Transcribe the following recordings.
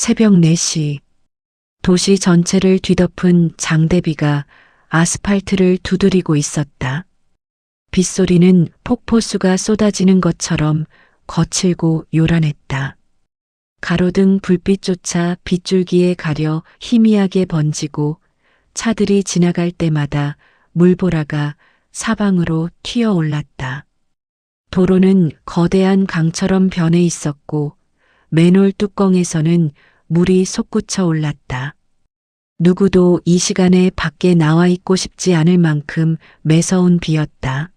새벽 4시. 도시 전체를 뒤덮은 장대비가 아스팔트를 두드리고 있었다. 빗소리는 폭포수가 쏟아지는 것처럼 거칠고 요란했다. 가로등 불빛조차 빗줄기에 가려 희미하게 번지고 차들이 지나갈 때마다 물보라가 사방으로 튀어올랐다. 도로는 거대한 강처럼 변해 있었고 맨홀 뚜껑에서는 물이 솟구쳐 올랐다. 누구도 이 시간에 밖에 나와 있고 싶지 않을 만큼 매서운 비였다.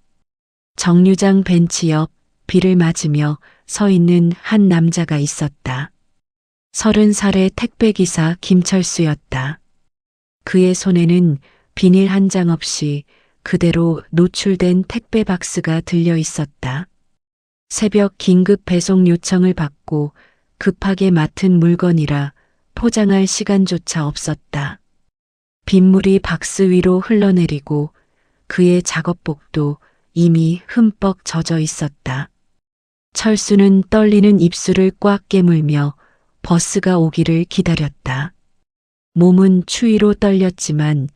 정류장 벤치 옆 비를 맞으며 서 있는 한 남자가 있었다. 30살의 택배기사 김철수였다. 그의 손에는 비닐 한 장 없이 그대로 노출된 택배 박스가 들려 있었다. 새벽 긴급 배송 요청을 받고 급하게 맡은 물건이라 포장할 시간조차 없었다. 빗물이 박스 위로 흘러내리고 그의 작업복도 이미 흠뻑 젖어 있었다. 철수는 떨리는 입술을 꽉 깨물며 버스가 오기를 기다렸다. 몸은 추위로 떨렸지만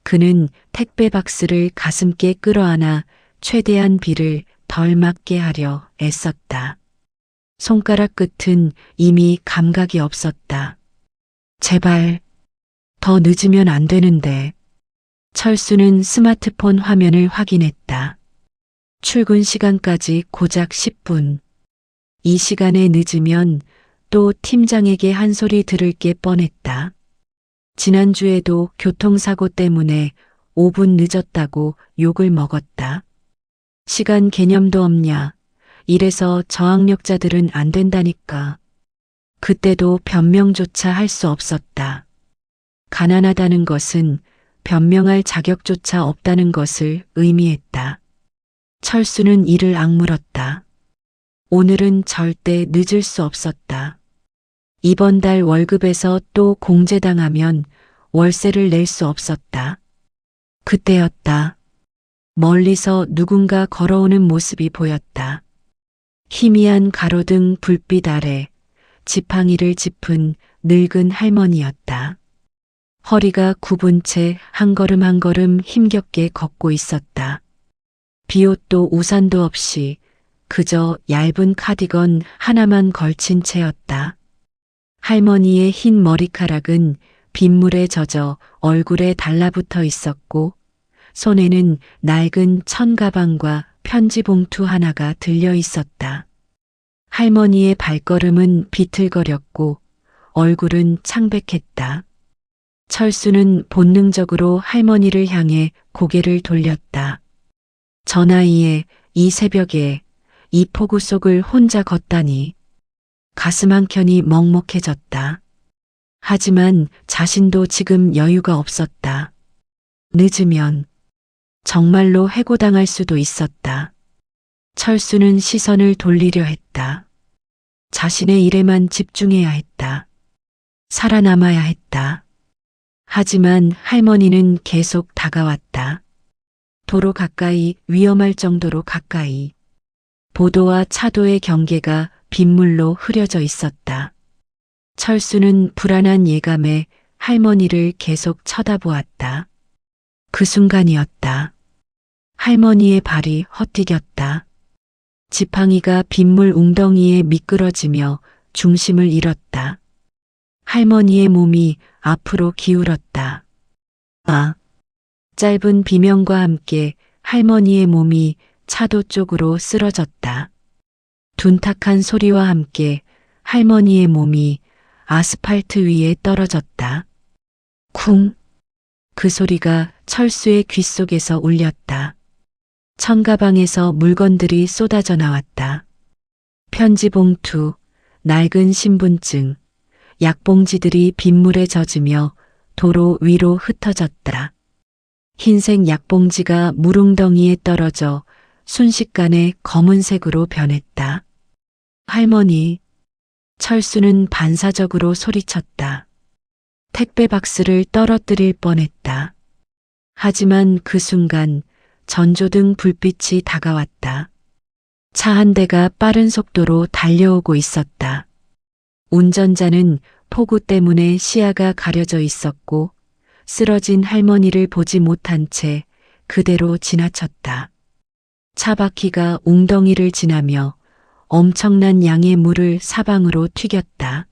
그는 택배 박스를 가슴께 끌어안아 최대한 비를 덜 맞게 하려 애썼다. 손가락 끝은 이미 감각이 없었다. 제발, 더 늦으면 안 되는데. 철수는 스마트폰 화면을 확인했다. 출근 시간까지 고작 10분. 이 시간에 늦으면 또 팀장에게 한 소리 들을 게 뻔했다. 지난주에도 교통사고 때문에 5분 늦었다고 욕을 먹었다. 시간 개념도 없냐. 이래서 저학력자들은 안 된다니까. 그때도 변명조차 할 수 없었다. 가난하다는 것은 변명할 자격조차 없다는 것을 의미했다. 철수는 이를 악물었다. 오늘은 절대 늦을 수 없었다. 이번 달 월급에서 또 공제당하면 월세를 낼 수 없었다. 그때였다. 멀리서 누군가 걸어오는 모습이 보였다. 희미한 가로등 불빛 아래 지팡이를 짚은 늙은 할머니였다. 허리가 굽은 채 한 걸음 한 걸음 힘겹게 걷고 있었다. 비옷도 우산도 없이 그저 얇은 카디건 하나만 걸친 채였다. 할머니의 흰 머리카락은 빗물에 젖어 얼굴에 달라붙어 있었고 손에는 낡은 천가방과 편지 봉투 하나가 들려 있었다. 할머니의 발걸음은 비틀거렸고 얼굴은 창백했다. 철수는 본능적으로 할머니를 향해 고개를 돌렸다. 저 나이에 이 새벽에 이 폭우 속을 혼자 걷다니. 가슴 한켠이 먹먹해졌다. 하지만 자신도 지금 여유가 없었다. 늦으면 정말로 해고당할 수도 있었다. 철수는 시선을 돌리려 했다. 자신의 일에만 집중해야 했다. 살아남아야 했다. 하지만 할머니는 계속 다가왔다. 도로 가까이, 위험할 정도로 가까이. 보도와 차도의 경계가 빗물로 흐려져 있었다. 철수는 불안한 예감에 할머니를 계속 쳐다보았다. 그 순간이었다. 할머니의 발이 헛디뎠다. 지팡이가 빗물 웅덩이에 미끄러지며 중심을 잃었다. 할머니의 몸이 앞으로 기울었다. 아! 짧은 비명과 함께 할머니의 몸이 차도 쪽으로 쓰러졌다. 둔탁한 소리와 함께 할머니의 몸이 아스팔트 위에 떨어졌다. 쿵! 그 소리가 철수의 귓속에서 울렸다. 천가방에서 물건들이 쏟아져 나왔다. 편지 봉투, 낡은 신분증, 약봉지들이 빗물에 젖으며 도로 위로 흩어졌다. 흰색 약봉지가 물웅덩이에 떨어져 순식간에 검은색으로 변했다. 할머니, 철수는 반사적으로 소리쳤다. 택배 박스를 떨어뜨릴 뻔했다. 하지만 그 순간 전조등 불빛이 다가왔다. 차 한 대가 빠른 속도로 달려오고 있었다. 운전자는 폭우 때문에 시야가 가려져 있었고 쓰러진 할머니를 보지 못한 채 그대로 지나쳤다. 차바퀴가 웅덩이를 지나며 엄청난 양의 물을 사방으로 튀겼다.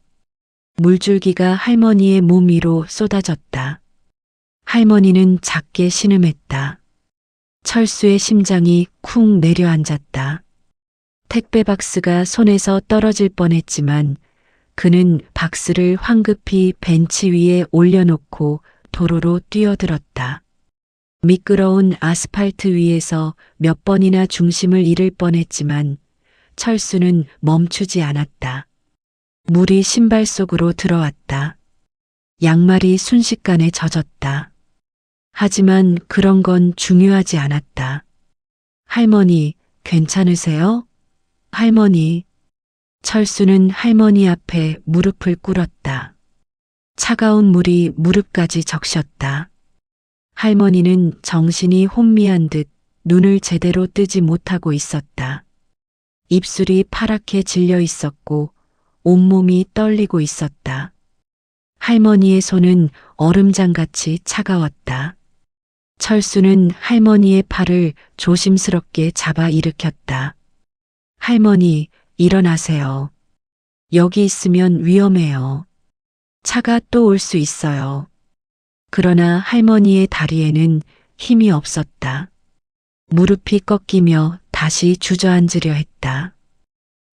물줄기가 할머니의 몸 위로 쏟아졌다. 할머니는 작게 신음했다. 철수의 심장이 쿵 내려앉았다. 택배 박스가 손에서 떨어질 뻔했지만 그는 박스를 황급히 벤치 위에 올려놓고 도로로 뛰어들었다. 미끄러운 아스팔트 위에서 몇 번이나 중심을 잃을 뻔했지만 철수는 멈추지 않았다. 물이 신발 속으로 들어왔다. 양말이 순식간에 젖었다. 하지만 그런 건 중요하지 않았다. 할머니, 괜찮으세요? 할머니. 철수는 할머니 앞에 무릎을 꿇었다. 차가운 물이 무릎까지 적셨다. 할머니는 정신이 혼미한 듯 눈을 제대로 뜨지 못하고 있었다. 입술이 파랗게 질려 있었고 온몸이 떨리고 있었다. 할머니의 손은 얼음장같이 차가웠다. 철수는 할머니의 팔을 조심스럽게 잡아 일으켰다. 할머니, 일어나세요. 여기 있으면 위험해요. 차가 또 올 수 있어요. 그러나 할머니의 다리에는 힘이 없었다. 무릎이 꺾이며 다시 주저앉으려 했다.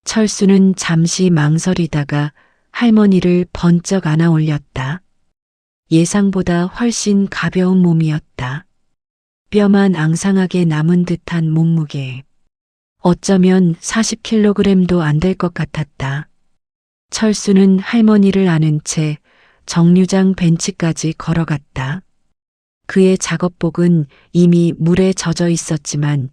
철수는 잠시 망설이다가 할머니를 번쩍 안아 올렸다. 예상보다 훨씬 가벼운 몸이었다. 뼈만 앙상하게 남은 듯한 몸무게. 어쩌면 40kg도 안 될 것 같았다. 철수는 할머니를 안은 채 정류장 벤치까지 걸어갔다. 그의 작업복은 이미 물에 젖어 있었지만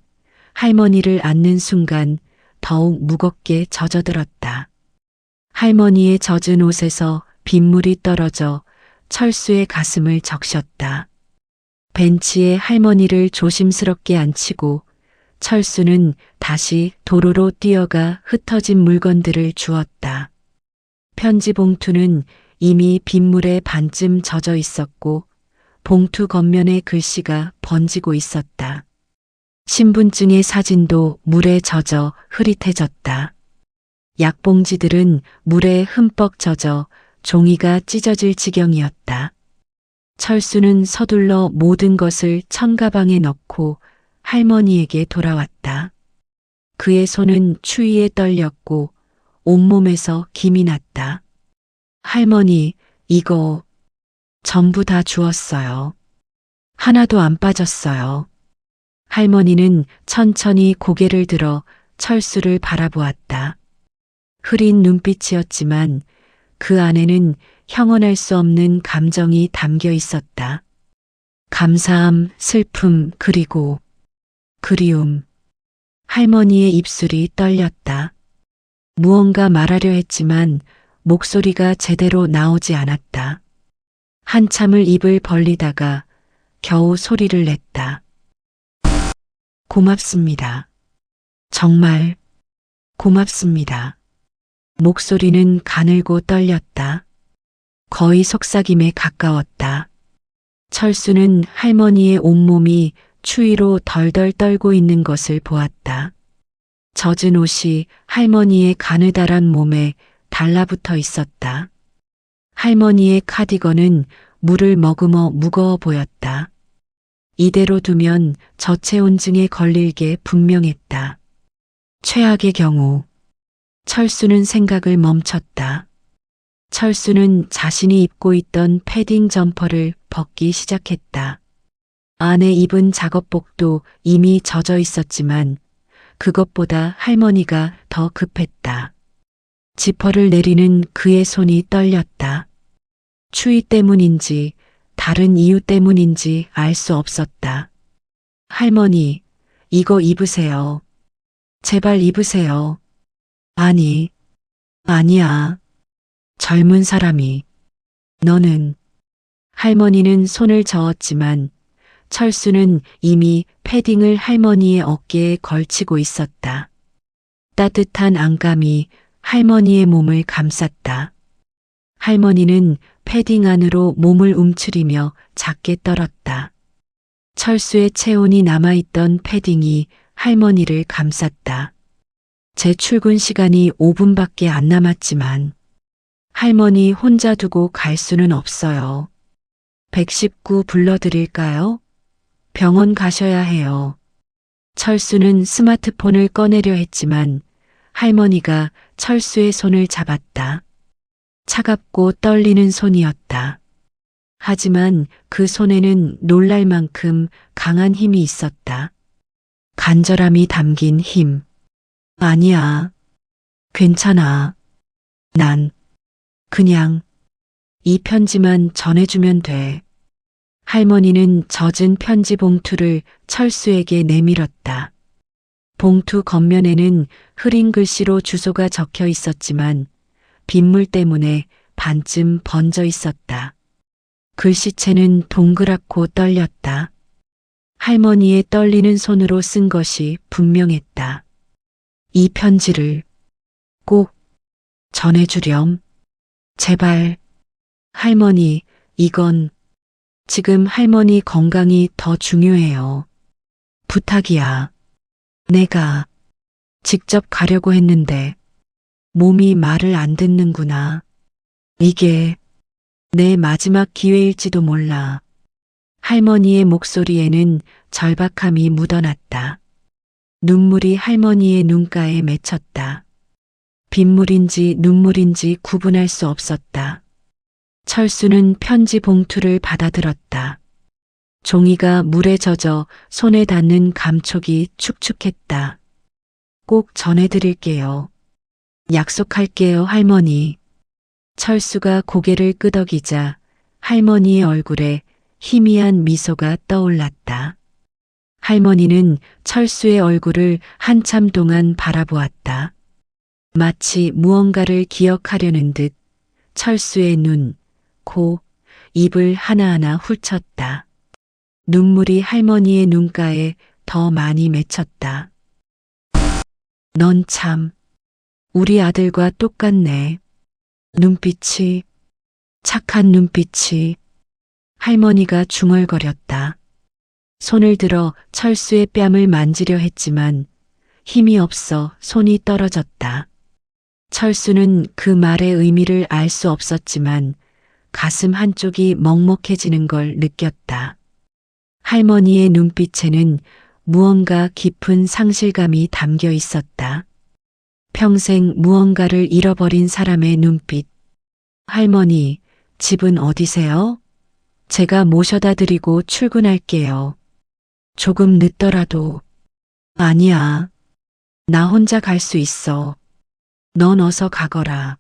할머니를 안는 순간 더욱 무겁게 젖어들었다. 할머니의 젖은 옷에서 빗물이 떨어져 철수의 가슴을 적셨다. 벤치에 할머니를 조심스럽게 앉히고 철수는 다시 도로로 뛰어가 흩어진 물건들을 주웠다. 편지 봉투는 이미 빗물에 반쯤 젖어 있었고 봉투 겉면에 글씨가 번지고 있었다. 신분증의 사진도 물에 젖어 흐릿해졌다. 약봉지들은 물에 흠뻑 젖어 종이가 찢어질 지경이었다. 철수는 서둘러 모든 것을 천가방에 넣고 할머니에게 돌아왔다. 그의 손은 추위에 떨렸고 온몸에서 김이 났다. 할머니, 이거 전부 다 주웠어요. 하나도 안 빠졌어요. 할머니는 천천히 고개를 들어 철수를 바라보았다. 흐린 눈빛이었지만 그 안에는 형언할 수 없는 감정이 담겨 있었다. 감사함, 슬픔, 그리고 그리움. 할머니의 입술이 떨렸다. 무언가 말하려 했지만 목소리가 제대로 나오지 않았다. 한참을 입을 벌리다가 겨우 소리를 냈다. 고맙습니다. 정말 고맙습니다. 목소리는 가늘고 떨렸다. 거의 속삭임에 가까웠다. 철수는 할머니의 온몸이 추위로 덜덜 떨고 있는 것을 보았다. 젖은 옷이 할머니의 가느다란 몸에 달라붙어 있었다. 할머니의 카디건은 물을 머금어 무거워 보였다. 이대로 두면 저체온증에 걸릴 게 분명했다. 최악의 경우. 철수는 생각을 멈췄다. 철수는 자신이 입고 있던 패딩 점퍼를 벗기 시작했다. 안에 입은 작업복도 이미 젖어 있었지만 그것보다 할머니가 더 급했다. 지퍼를 내리는 그의 손이 떨렸다. 추위 때문인지 다른 이유 때문인지 알 수 없었다. 할머니, 이거 입으세요. 제발 입으세요. 아니, 아니야. 젊은 사람이. 너는. 할머니는 손을 저었지만 철수는 이미 패딩을 할머니의 어깨에 걸치고 있었다. 따뜻한 안감이 할머니의 몸을 감쌌다. 할머니는 패딩 안으로 몸을 움츠리며 작게 떨었다. 철수의 체온이 남아있던 패딩이 할머니를 감쌌다. 제 출근 시간이 5분밖에 안 남았지만 할머니 혼자 두고 갈 수는 없어요. 119 불러드릴까요? 병원 가셔야 해요. 철수는 스마트폰을 꺼내려 했지만 할머니가 철수의 손을 잡았다. 차갑고 떨리는 손이었다. 하지만 그 손에는 놀랄 만큼 강한 힘이 있었다. 간절함이 담긴 힘. 아니야. 괜찮아. 난 그냥 이 편지만 전해주면 돼. 할머니는 젖은 편지 봉투를 철수에게 내밀었다. 봉투 겉면에는 흐린 글씨로 주소가 적혀 있었지만 빗물 때문에 반쯤 번져 있었다. 글씨체는 동그랗고 떨렸다. 할머니의 떨리는 손으로 쓴 것이 분명했다. 이 편지를 꼭 전해주렴. 제발. 할머니, 이건 지금 할머니 건강이 더 중요해요. 부탁이야. 내가 직접 가려고 했는데 몸이 말을 안 듣는구나. 이게 내 마지막 기회일지도 몰라. 할머니의 목소리에는 절박함이 묻어났다. 눈물이 할머니의 눈가에 맺혔다. 빗물인지 눈물인지 구분할 수 없었다. 철수는 편지 봉투를 받아들었다. 종이가 물에 젖어 손에 닿는 감촉이 축축했다. 꼭 전해드릴게요. 약속할게요, 할머니. 철수가 고개를 끄덕이자 할머니의 얼굴에 희미한 미소가 떠올랐다. 할머니는 철수의 얼굴을 한참 동안 바라보았다. 마치 무언가를 기억하려는 듯 철수의 눈, 코, 입을 하나하나 훑쳤다. 눈물이 할머니의 눈가에 더 많이 맺혔다. 넌 참, 우리 아들과 똑같네. 눈빛이, 착한 눈빛이. 할머니가 중얼거렸다. 손을 들어 철수의 뺨을 만지려 했지만 힘이 없어 손이 떨어졌다. 철수는 그 말의 의미를 알 수 없었지만 가슴 한쪽이 먹먹해지는 걸 느꼈다. 할머니의 눈빛에는 무언가 깊은 상실감이 담겨 있었다. 평생 무언가를 잃어버린 사람의 눈빛. 할머니, 집은 어디세요? 제가 모셔다 드리고 출근할게요. 조금 늦더라도. 아니야. 나 혼자 갈 수 있어. 넌 어서 가거라.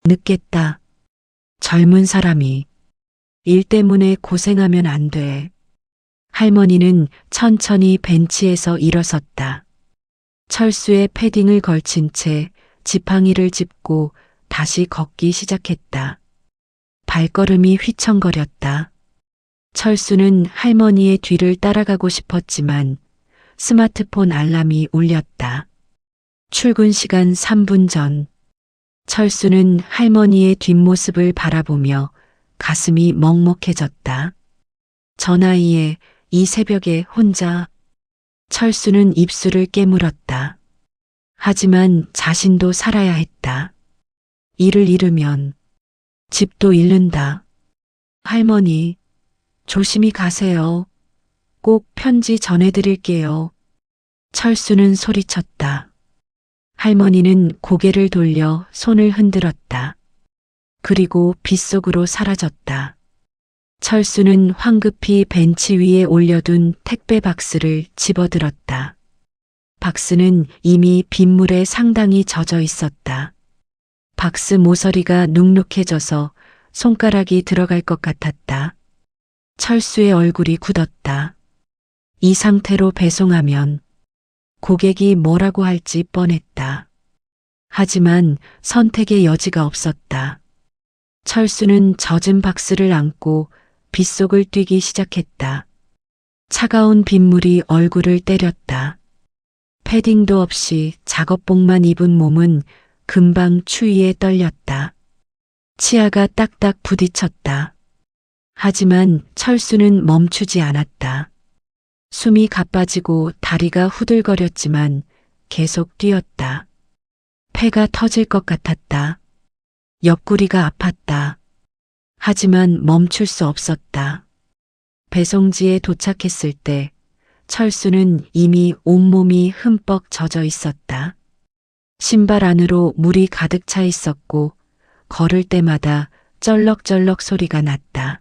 늦겠다. 젊은 사람이 일 때문에 고생하면 안 돼. 할머니는 천천히 벤치에서 일어섰다. 철수의 패딩을 걸친 채 지팡이를 짚고 다시 걷기 시작했다. 발걸음이 휘청거렸다. 철수는 할머니의 뒤를 따라가고 싶었지만 스마트폰 알람이 울렸다. 출근 시간 3분 전. 철수는 할머니의 뒷모습을 바라보며 가슴이 먹먹해졌다. 저 나이에 이 새벽에 혼자. 철수는 입술을 깨물었다. 하지만 자신도 살아야 했다. 일을 잃으면 집도 잃는다. 할머니, 조심히 가세요. 꼭 편지 전해드릴게요. 철수는 소리쳤다. 할머니는 고개를 돌려 손을 흔들었다. 그리고 빗속으로 사라졌다. 철수는 황급히 벤치 위에 올려둔 택배 박스를 집어들었다. 박스는 이미 빗물에 상당히 젖어 있었다. 박스 모서리가 눅눅해져서 손가락이 들어갈 것 같았다. 철수의 얼굴이 굳었다. 이 상태로 배송하면 고객이 뭐라고 할지 뻔했다. 하지만 선택의 여지가 없었다. 철수는 젖은 박스를 안고 빗속을 뛰기 시작했다. 차가운 빗물이 얼굴을 때렸다. 패딩도 없이 작업복만 입은 몸은 금방 추위에 떨렸다. 치아가 딱딱 부딪혔다. 하지만 철수는 멈추지 않았다. 숨이 가빠지고 다리가 후들거렸지만 계속 뛰었다. 폐가 터질 것 같았다. 옆구리가 아팠다. 하지만 멈출 수 없었다. 배송지에 도착했을 때 철수는 이미 온몸이 흠뻑 젖어 있었다. 신발 안으로 물이 가득 차 있었고 걸을 때마다 쩔럭쩔럭 소리가 났다.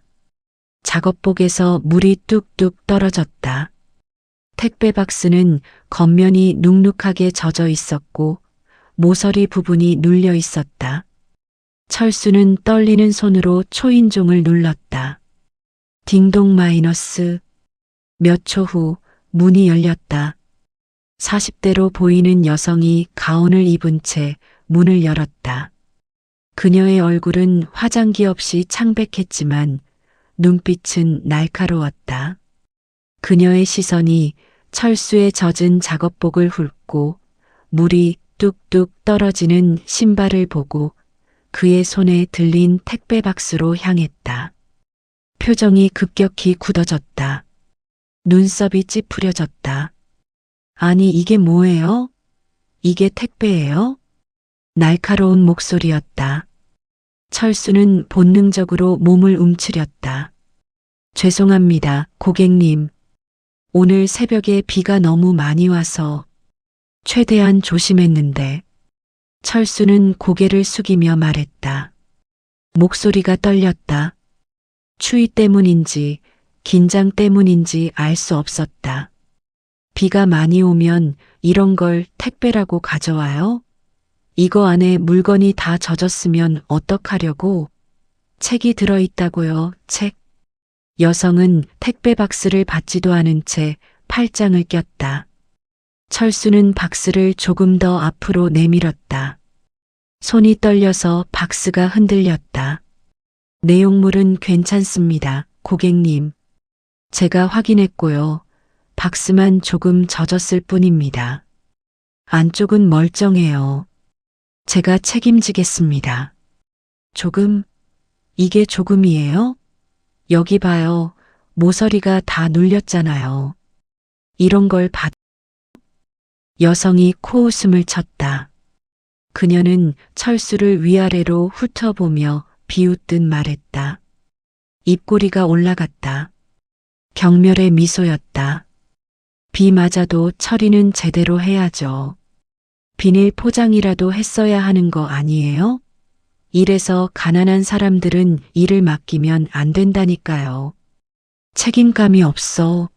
작업복에서 물이 뚝뚝 떨어졌다. 택배 박스는 겉면이 눅눅하게 젖어 있었고 모서리 부분이 눌려 있었다. 철수는 떨리는 손으로 초인종을 눌렀다. 딩동 마이너스. 몇 초 후 문이 열렸다. 40대로 보이는 여성이 가운을 입은 채 문을 열었다. 그녀의 얼굴은 화장기 없이 창백했지만 눈빛은 날카로웠다. 그녀의 시선이 철수의 젖은 작업복을 훑고 물이 뚝뚝 떨어지는 신발을 보고 그의 손에 들린 택배 박스로 향했다. 표정이 급격히 굳어졌다. 눈썹이 찌푸려졌다. 아니, 이게 뭐예요? 이게 택배예요? 날카로운 목소리였다. 철수는 본능적으로 몸을 움츠렸다. 죄송합니다, 고객님. 오늘 새벽에 비가 너무 많이 와서 최대한 조심했는데. 철수는 고개를 숙이며 말했다. 목소리가 떨렸다. 추위 때문인지 긴장 때문인지 알 수 없었다. 비가 많이 오면 이런 걸 택배라고 가져와요? 이거 안에 물건이 다 젖었으면 어떡하려고? 책이 들어있다고요, 책. 여성은 택배 박스를 받지도 않은 채 팔짱을 꼈다. 철수는 박스를 조금 더 앞으로 내밀었다. 손이 떨려서 박스가 흔들렸다. 내용물은 괜찮습니다, 고객님. 제가 확인했고요. 박스만 조금 젖었을 뿐입니다. 안쪽은 멀쩡해요. 제가 책임지겠습니다. 조금? 이게 조금이에요? 여기 봐요. 모서리가 다 눌렸잖아요. 이런 걸 받... 여성이 코웃음을 쳤다. 그녀는 철수를 위아래로 훑어보며 비웃듯 말했다. 입꼬리가 올라갔다. 경멸의 미소였다. 비 맞아도 처리는 제대로 해야죠. 비닐 포장이라도 했어야 하는 거 아니에요? 이래서 가난한 사람들은 일을 맡기면 안 된다니까요. 책임감이 없어.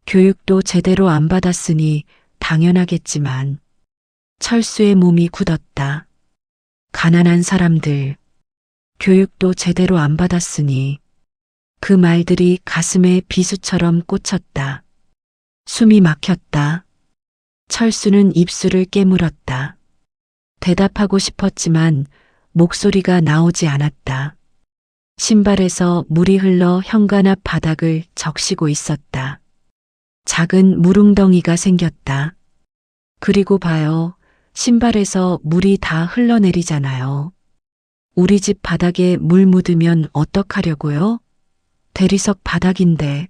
교육도 제대로 안 받았으니 당연하겠지만. 철수의 몸이 굳었다. 가난한 사람들. 교육도 제대로 안 받았으니. 그 말들이 가슴에 비수처럼 꽂혔다. 숨이 막혔다. 철수는 입술을 깨물었다. 대답하고 싶었지만 목소리가 나오지 않았다. 신발에서 물이 흘러 현관 앞 바닥을 적시고 있었다. 작은 물웅덩이가 생겼다. 그리고 봐요. 신발에서 물이 다 흘러내리잖아요. 우리 집 바닥에 물 묻으면 어떡하려고요? 대리석 바닥인데.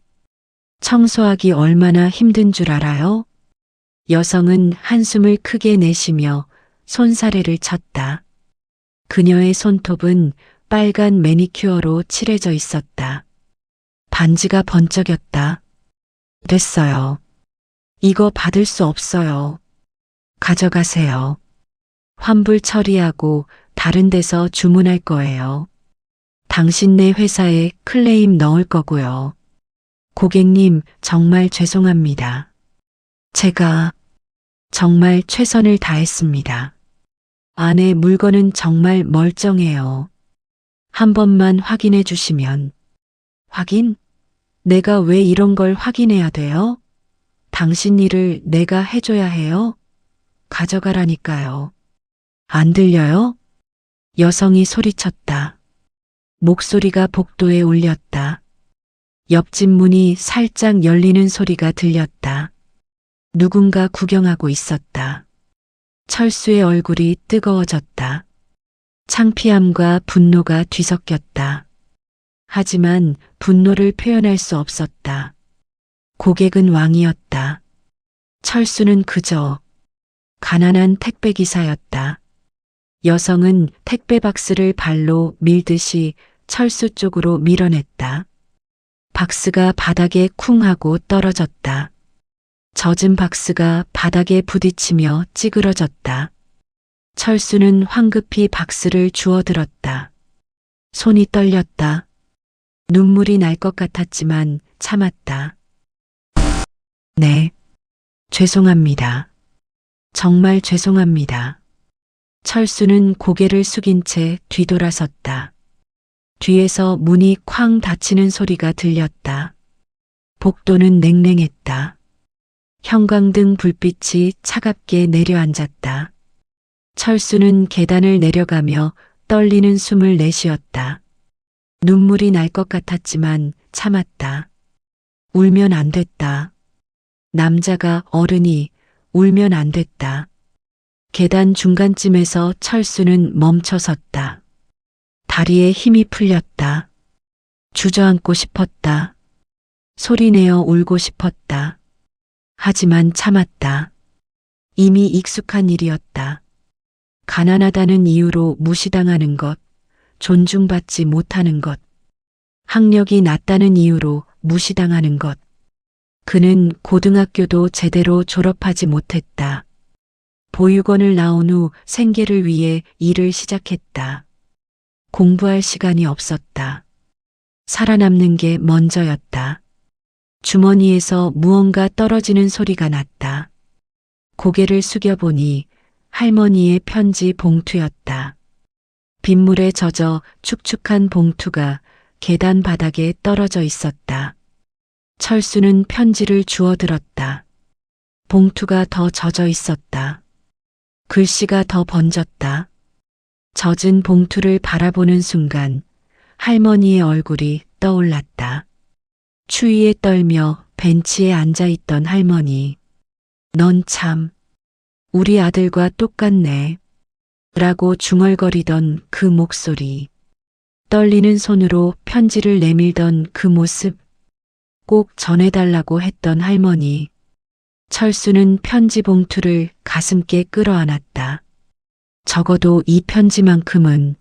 청소하기 얼마나 힘든 줄 알아요? 여성은 한숨을 크게 내쉬며 손사래를 쳤다. 그녀의 손톱은 빨간 매니큐어로 칠해져 있었다. 반지가 번쩍였다. 됐어요. 이거 받을 수 없어요. 가져가세요. 환불 처리하고 다른 데서 주문할 거예요. 당신네 회사에 클레임 넣을 거고요. 고객님, 정말 죄송합니다. 제가 정말 최선을 다했습니다. 안에 물건은 정말 멀쩡해요. 한 번만 확인해 주시면. 확인? 내가 왜 이런 걸 확인해야 돼요? 당신 일을 내가 해줘야 해요? 가져가라니까요. 안 들려요? 여성이 소리쳤다. 목소리가 복도에 울렸다. 옆집 문이 살짝 열리는 소리가 들렸다. 누군가 구경하고 있었다. 철수의 얼굴이 뜨거워졌다. 창피함과 분노가 뒤섞였다. 하지만 분노를 표현할 수 없었다. 고객은 왕이었다. 철수는 그저 가난한 택배기사였다. 여성은 택배 박스를 발로 밀듯이 철수 쪽으로 밀어냈다. 박스가 바닥에 쿵 하고 떨어졌다. 젖은 박스가 바닥에 부딪히며 찌그러졌다. 철수는 황급히 박스를 주워들었다. 손이 떨렸다. 눈물이 날 것 같았지만 참았다. 네, 죄송합니다. 정말 죄송합니다. 철수는 고개를 숙인 채 뒤돌아섰다. 뒤에서 문이 쾅 닫히는 소리가 들렸다. 복도는 냉랭했다. 형광등 불빛이 차갑게 내려앉았다. 철수는 계단을 내려가며 떨리는 숨을 내쉬었다. 눈물이 날 것 같았지만 참았다. 울면 안 됐다. 남자가 어른이 울면 안 됐다. 계단 중간쯤에서 철수는 멈춰섰다. 다리에 힘이 풀렸다. 주저앉고 싶었다. 소리내어 울고 싶었다. 하지만 참았다. 이미 익숙한 일이었다. 가난하다는 이유로 무시당하는 것, 존중받지 못하는 것, 학력이 낮다는 이유로 무시당하는 것. 그는 고등학교도 제대로 졸업하지 못했다. 보육원을 나온 후 생계를 위해 일을 시작했다. 공부할 시간이 없었다. 살아남는 게 먼저였다. 주머니에서 무언가 떨어지는 소리가 났다. 고개를 숙여보니 할머니의 편지 봉투였다. 빗물에 젖어 축축한 봉투가 계단 바닥에 떨어져 있었다. 철수는 편지를 주워들었다. 봉투가 더 젖어 있었다. 글씨가 더 번졌다. 젖은 봉투를 바라보는 순간 할머니의 얼굴이 떠올랐다. 추위에 떨며 벤치에 앉아있던 할머니. 넌 참, 우리 아들과 똑같네. 라고 중얼거리던 그 목소리. 떨리는 손으로 편지를 내밀던 그 모습. 꼭 전해달라고 했던 할머니. 철수는 편지 봉투를 가슴께 끌어안았다. 적어도 이 편지만큼은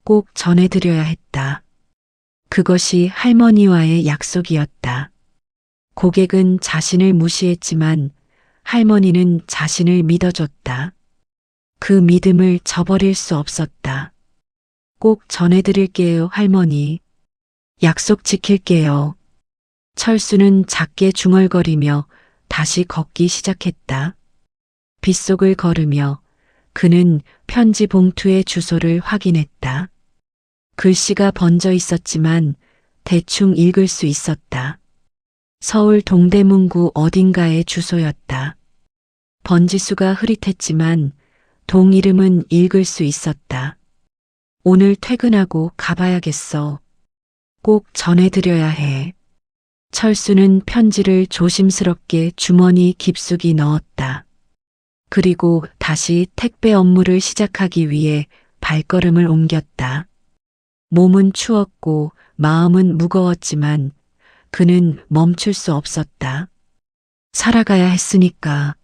꼭 전해드려야 했다. 그것이 할머니와의 약속이었다. 고객은 자신을 무시했지만 할머니는 자신을 믿어줬다. 그 믿음을 저버릴 수 없었다. 꼭 전해드릴게요, 할머니. 약속 지킬게요. 철수는 작게 중얼거리며 다시 걷기 시작했다. 빗속을 걸으며 그는 편지 봉투의 주소를 확인했다. 글씨가 번져 있었지만 대충 읽을 수 있었다. 서울 동대문구 어딘가의 주소였다. 번지수가 흐릿했지만 동 이름은 읽을 수 있었다. 오늘 퇴근하고 가봐야겠어. 꼭 전해드려야 해. 철수는 편지를 조심스럽게 주머니 깊숙이 넣었다. 그리고 다시 택배 업무를 시작하기 위해 발걸음을 옮겼다. 몸은 추웠고 마음은 무거웠지만 그는 멈출 수 없었다. 살아가야 했으니까.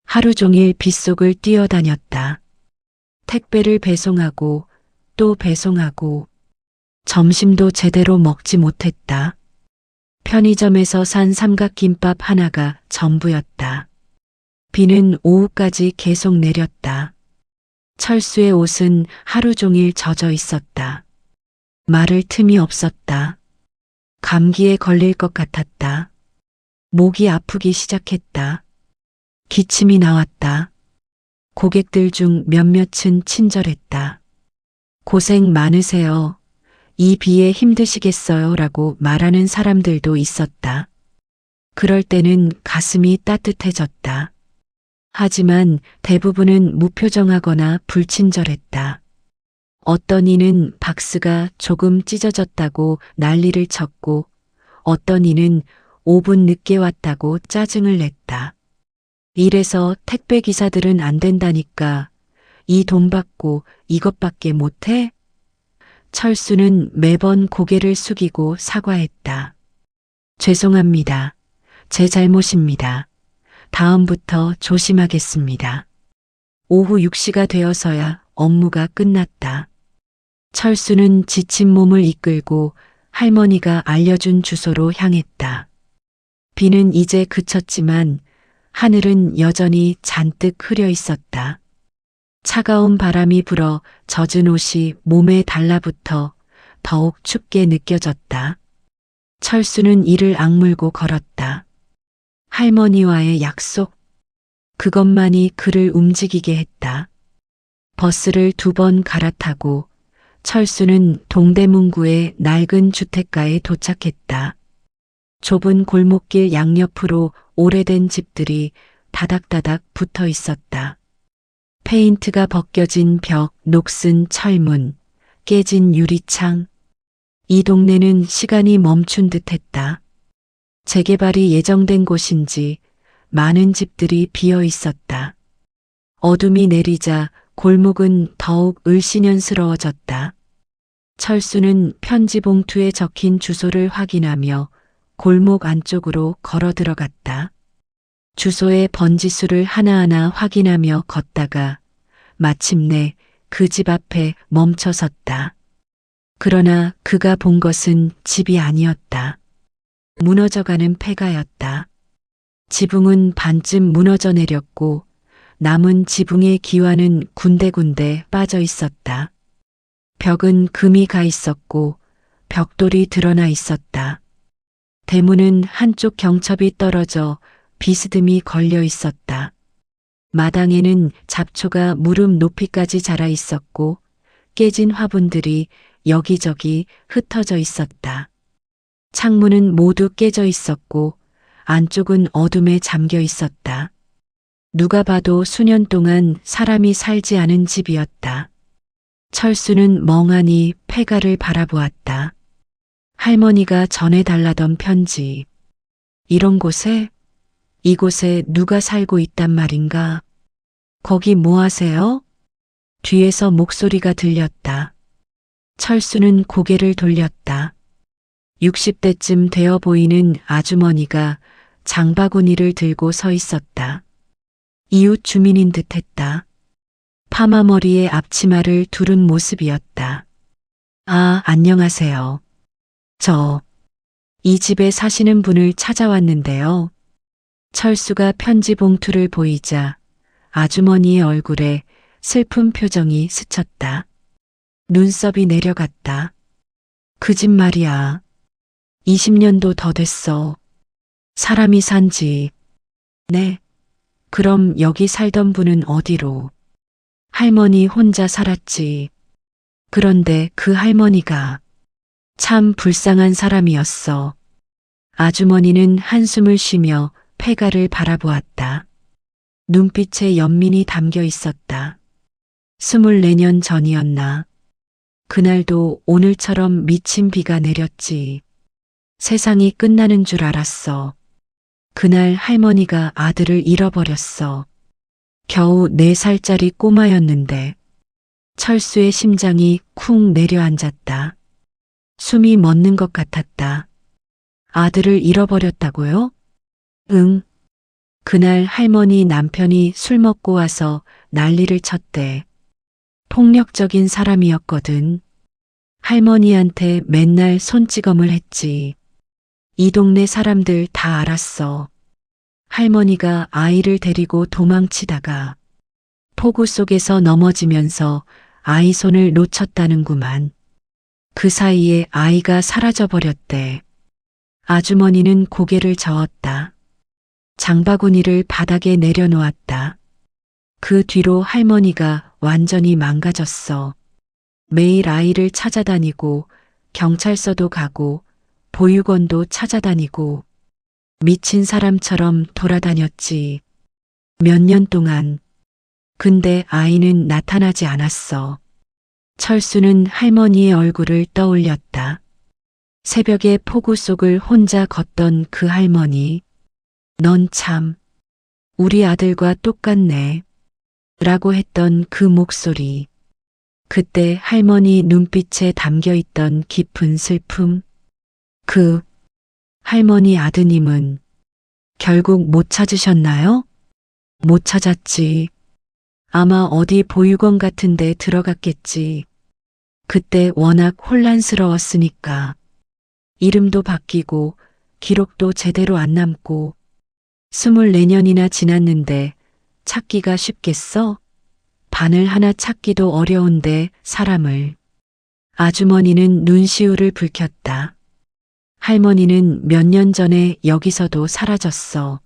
하루 종일 빗속을 뛰어다녔다. 택배를 배송하고 또 배송하고 점심도 제대로 먹지 못했다. 편의점에서 산 삼각김밥 하나가 전부였다. 비는 오후까지 계속 내렸다. 철수의 옷은 하루 종일 젖어 있었다. 말을 틈이 없었다. 감기에 걸릴 것 같았다. 목이 아프기 시작했다. 기침이 나왔다. 고객들 중 몇몇은 친절했다. 고생 많으세요. 이 비에 힘드시겠어요 라고 말하는 사람들도 있었다. 그럴 때는 가슴이 따뜻해졌다. 하지만 대부분은 무표정하거나 불친절했다. 어떤 이는 박스가 조금 찢어졌다고 난리를 쳤고 어떤 이는 5분 늦게 왔다고 짜증을 냈다. 이래서 택배 기사들은 안 된다니까 이 돈 받고 이것밖에 못해? 철수는 매번 고개를 숙이고 사과했다. 죄송합니다. 제 잘못입니다. 다음부터 조심하겠습니다. 오후 6시가 되어서야 업무가 끝났다. 철수는 지친 몸을 이끌고 할머니가 알려준 주소로 향했다. 비는 이제 그쳤지만 하늘은 여전히 잔뜩 흐려 있었다. 차가운 바람이 불어 젖은 옷이 몸에 달라붙어 더욱 춥게 느껴졌다. 철수는 이를 악물고 걸었다. 할머니와의 약속, 그것만이 그를 움직이게 했다. 버스를 2번 갈아타고 철수는 동대문구의 낡은 주택가에 도착했다. 좁은 골목길 양옆으로 오래된 집들이 다닥다닥 붙어 있었다. 페인트가 벗겨진 벽, 녹슨 철문, 깨진 유리창. 이 동네는 시간이 멈춘 듯 했다. 재개발이 예정된 곳인지 많은 집들이 비어 있었다. 어둠이 내리자 골목은 더욱 을씨년스러워졌다. 철수는 편지 봉투에 적힌 주소를 확인하며 골목 안쪽으로 걸어 들어갔다. 주소의 번지수를 하나하나 확인하며 걷다가 마침내 그 집 앞에 멈춰 섰다. 그러나 그가 본 것은 집이 아니었다. 무너져가는 폐가였다. 지붕은 반쯤 무너져 내렸고 남은 지붕의 기와는 군데군데 빠져 있었다. 벽은 금이 가 있었고 벽돌이 드러나 있었다. 대문은 한쪽 경첩이 떨어져 비스듬히 걸려 있었다. 마당에는 잡초가 무릎 높이까지 자라 있었고 깨진 화분들이 여기저기 흩어져 있었다. 창문은 모두 깨져 있었고 안쪽은 어둠에 잠겨 있었다. 누가 봐도 수년 동안 사람이 살지 않은 집이었다. 철수는 멍하니 폐가를 바라보았다. 할머니가 전해달라던 편지. 이런 곳에? 이곳에 누가 살고 있단 말인가? 거기 뭐 하세요? 뒤에서 목소리가 들렸다. 철수는 고개를 돌렸다. 60대쯤 되어 보이는 아주머니가 장바구니를 들고 서 있었다. 이웃 주민인 듯했다. 파마머리에 앞치마를 두른 모습이었다. 아, 안녕하세요. 이 집에 사시는 분을 찾아왔는데요. 철수가 편지 봉투를 보이자 아주머니의 얼굴에 슬픈 표정이 스쳤다. 눈썹이 내려갔다. 그 집 말이야. 20년도 더 됐어. 사람이 산 집. 네. 그럼 여기 살던 분은 어디로? 할머니 혼자 살았지. 그런데 그 할머니가 참 불쌍한 사람이었어. 아주머니는 한숨을 쉬며 폐가를 바라보았다. 눈빛에 연민이 담겨 있었다. 24년 전이었나. 그날도 오늘처럼 미친 비가 내렸지. 세상이 끝나는 줄 알았어. 그날 할머니가 아들을 잃어버렸어. 겨우 4살짜리 꼬마였는데. 철수의 심장이 쿵 내려앉았다. 숨이 멎는 것 같았다. 아들을 잃어버렸다고요? 응. 그날 할머니 남편이 술 먹고 와서 난리를 쳤대. 폭력적인 사람이었거든. 할머니한테 맨날 손찌검을 했지. 이 동네 사람들 다 알았어. 할머니가 아이를 데리고 도망치다가 폭우 속에서 넘어지면서 아이 손을 놓쳤다는구만. 그 사이에 아이가 사라져버렸대. 아주머니는 고개를 저었다. 장바구니를 바닥에 내려놓았다. 그 뒤로 할머니가 완전히 망가졌어. 매일 아이를 찾아다니고 경찰서도 가고 보육원도 찾아다니고 미친 사람처럼 돌아다녔지. 몇 년 동안. 근데 아이는 나타나지 않았어. 철수는 할머니의 얼굴을 떠올렸다. 새벽의 폭우 속을 혼자 걷던 그 할머니. 넌 참, 우리 아들과 똑같네. 라고 했던 그 목소리. 그때 할머니 눈빛에 담겨 있던 깊은 슬픔. 그 할머니 아드님은 결국 못 찾으셨나요? 못 찾았지. 아마 어디 보육원 같은 데 들어갔겠지. 그때 워낙 혼란스러웠으니까. 이름도 바뀌고 기록도 제대로 안 남고 24년이나 지났는데 찾기가 쉽겠어? 바늘 하나 찾기도 어려운데 사람을. 아주머니는 눈시울을 붉혔다. 할머니는 몇 년 전에 여기서도 사라졌어.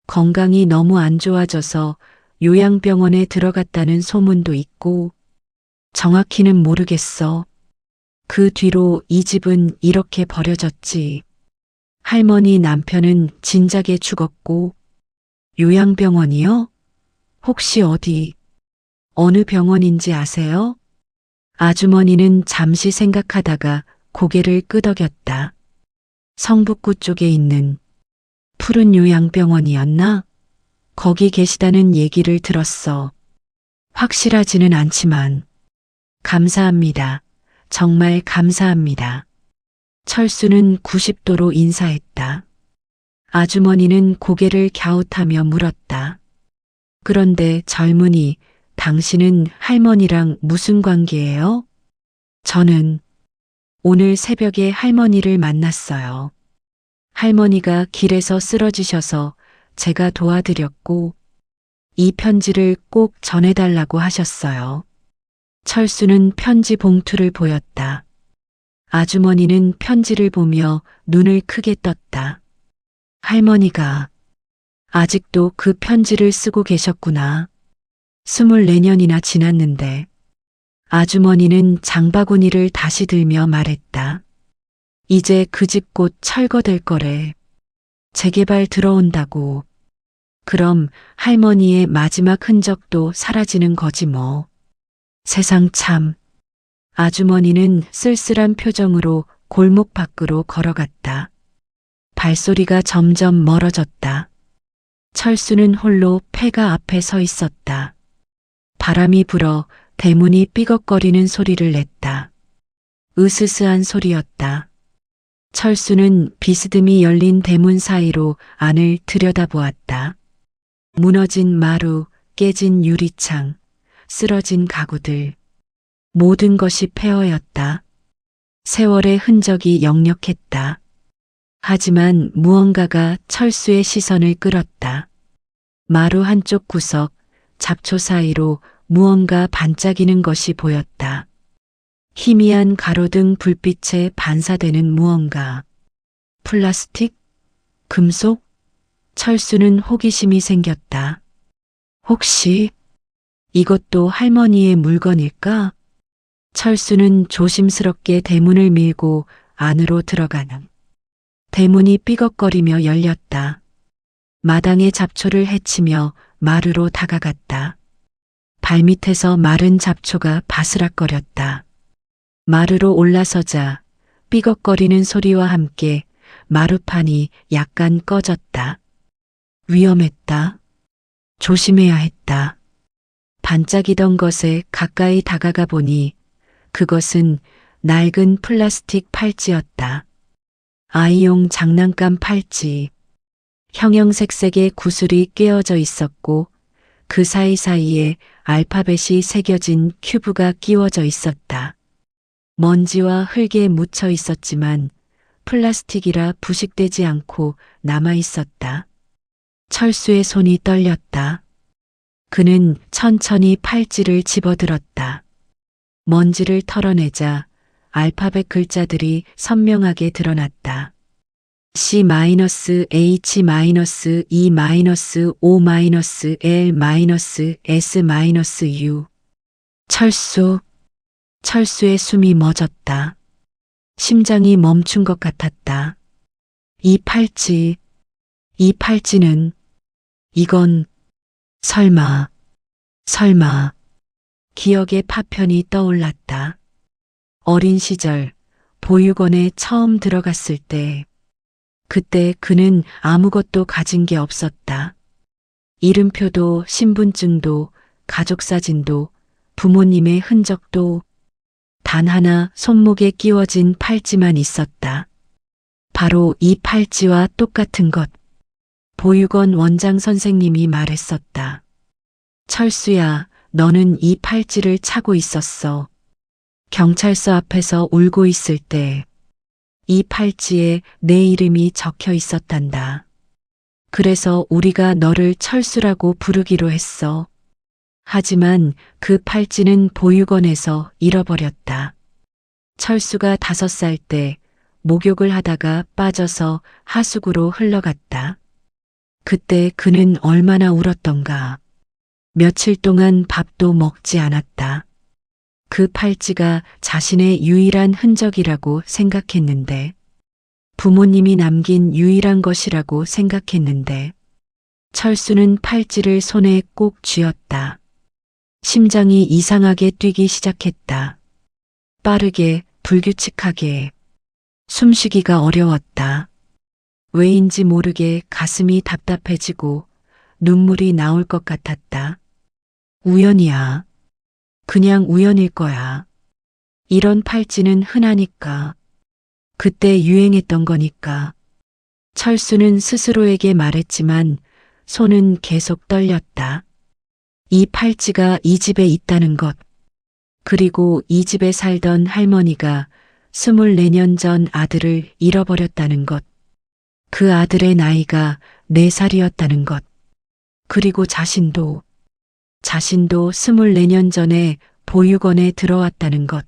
건강이 너무 안 좋아져서 요양병원에 들어갔다는 소문도 있고 정확히는 모르겠어. 그 뒤로 이 집은 이렇게 버려졌지. 할머니 남편은 진작에 죽었고 요양병원이요? 혹시 어디 어느 병원인지 아세요? 아주머니는 잠시 생각하다가 고개를 끄덕였다. 성북구 쪽에 있는 푸른 요양병원이었나? 거기 계시다는 얘기를 들었어. 확실하지는 않지만. 감사합니다. 정말 감사합니다. 철수는 90도로 인사했다. 아주머니는 고개를 갸웃하며 물었다. 그런데 젊은이, 당신은 할머니랑 무슨 관계예요? 저는 오늘 새벽에 할머니를 만났어요. 할머니가 길에서 쓰러지셔서 제가 도와드렸고 이 편지를 꼭 전해달라고 하셨어요. 철수는 편지 봉투를 보였다. 아주머니는 편지를 보며 눈을 크게 떴다. 할머니가 아직도 그 편지를 쓰고 계셨구나. 24년이나 지났는데. 아주머니는 장바구니를 다시 들며 말했다. 이제 그 집 곧 철거될 거래. 재개발 들어온다고. 그럼 할머니의 마지막 흔적도 사라지는 거지 뭐. 세상 참. 아주머니는 쓸쓸한 표정으로 골목 밖으로 걸어갔다. 발소리가 점점 멀어졌다. 철수는 홀로 폐가 앞에 서 있었다. 바람이 불어 대문이 삐걱거리는 소리를 냈다. 으스스한 소리였다. 철수는 비스듬히 열린 대문 사이로 안을 들여다보았다. 무너진 마루, 깨진 유리창, 쓰러진 가구들. 모든 것이 폐허였다. 세월의 흔적이 역력했다. 하지만 무언가가 철수의 시선을 끌었다. 마루 한쪽 구석, 잡초 사이로 무언가 반짝이는 것이 보였다. 희미한 가로등 불빛에 반사되는 무언가. 플라스틱? 금속? 철수는 호기심이 생겼다. 혹시 이것도 할머니의 물건일까? 철수는 조심스럽게 대문을 밀고 안으로 들어가는. 대문이 삐걱거리며 열렸다. 마당의 잡초를 헤치며 마루로 다가갔다. 발밑에서 마른 잡초가 바스락거렸다. 마루로 올라서자 삐걱거리는 소리와 함께 마루판이 약간 꺼졌다. 위험했다. 조심해야 했다. 반짝이던 것에 가까이 다가가 보니 그것은 낡은 플라스틱 팔찌였다. 아이용 장난감 팔찌. 형형색색의 구슬이 꿰어져 있었고 그 사이사이에 알파벳이 새겨진 큐브가 끼워져 있었다. 먼지와 흙에 묻혀 있었지만 플라스틱이라 부식되지 않고 남아 있었다. 철수의 손이 떨렸다. 그는 천천히 팔찌를 집어들었다. 먼지를 털어내자 알파벳 글자들이 선명하게 드러났다. C-E-O-L-S-U. 철수의 숨이 멎었다. 심장이 멈춘 것 같았다. 이 팔찌는, 이건, 설마. 기억의 파편이 떠올랐다. 어린 시절, 보육원에 처음 들어갔을 때, 그때 그는 아무것도 가진 게 없었다. 이름표도 신분증도 가족 사진도 부모님의 흔적도 단 하나 손목에 끼워진 팔찌만 있었다. 바로 이 팔찌와 똑같은 것. 보육원 원장 선생님이 말했었다. 철수야, 너는 이 팔찌를 차고 있었어. 경찰서 앞에서 울고 있을 때 이 팔찌에 내 이름이 적혀 있었단다. 그래서 우리가 너를 철수라고 부르기로 했어. 하지만 그 팔찌는 보육원에서 잃어버렸다. 철수가 5살 때 목욕을 하다가 빠져서 하수구로 흘러갔다. 그때 그는 얼마나 울었던가. 며칠 동안 밥도 먹지 않았다. 그 팔찌가 자신의 유일한 흔적이라고 생각했는데, 부모님이 남긴 유일한 것이라고 생각했는데, 철수는 팔찌를 손에 꼭 쥐었다. 심장이 이상하게 뛰기 시작했다. 빠르게, 불규칙하게. 숨쉬기가 어려웠다. 왜인지 모르게 가슴이 답답해지고 눈물이 나올 것 같았다. 우연이야. 그냥 우연일 거야. 이런 팔찌는 흔하니까. 그때 유행했던 거니까. 철수는 스스로에게 말했지만 손은 계속 떨렸다. 이 팔찌가 이 집에 있다는 것. 그리고 이 집에 살던 할머니가 24년 전 아들을 잃어버렸다는 것. 그 아들의 나이가 4살이었다는 것. 그리고 자신도 24년 전에 보육원에 들어왔다는 것.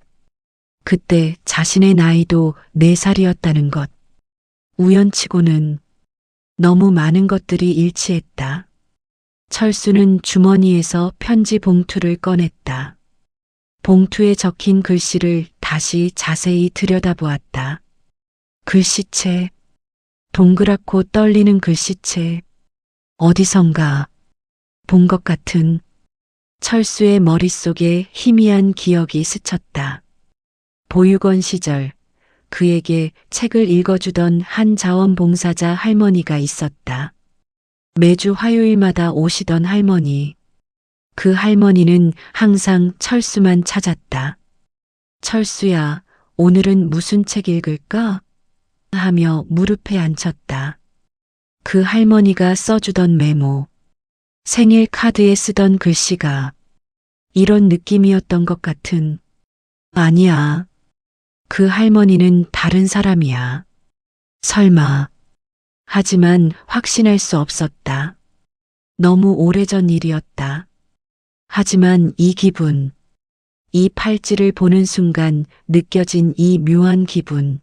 그때 자신의 나이도 4살이었다는 것. 우연치고는 너무 많은 것들이 일치했다. 철수는 주머니에서 편지 봉투를 꺼냈다. 봉투에 적힌 글씨를 다시 자세히 들여다보았다. 글씨체, 동그랗고 떨리는 글씨체, 어디선가 본 것 같은. 철수의 머릿속에 희미한 기억이 스쳤다. 보육원 시절 그에게 책을 읽어주던 한 자원봉사자 할머니가 있었다. 매주 화요일마다 오시던 할머니. 그 할머니는 항상 철수만 찾았다. 철수야, 오늘은 무슨 책 읽을까? 하며 무릎에 앉혔다. 그 할머니가 써주던 메모. 생일 카드에 쓰던 글씨가 이런 느낌이었던 것 같은. 아니야. 그 할머니는 다른 사람이야. 설마. 하지만 확신할 수 없었다. 너무 오래전 일이었다. 하지만 이 기분, 이 팔찌를 보는 순간 느껴진 이 묘한 기분.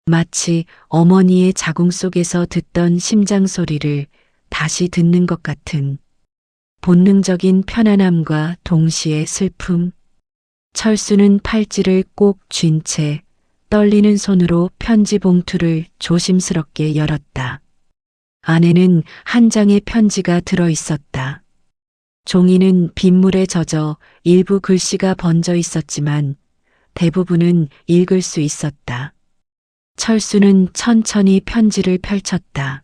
마치 어머니의 자궁 속에서 듣던 심장 소리를 다시 듣는 것 같은 본능적인 편안함과 동시에 슬픔. 철수는 팔찌를 꼭 쥔 채 떨리는 손으로 편지 봉투를 조심스럽게 열었다. 안에는 한 장의 편지가 들어 있었다. 종이는 빗물에 젖어 일부 글씨가 번져 있었지만 대부분은 읽을 수 있었다. 철수는 천천히 편지를 펼쳤다.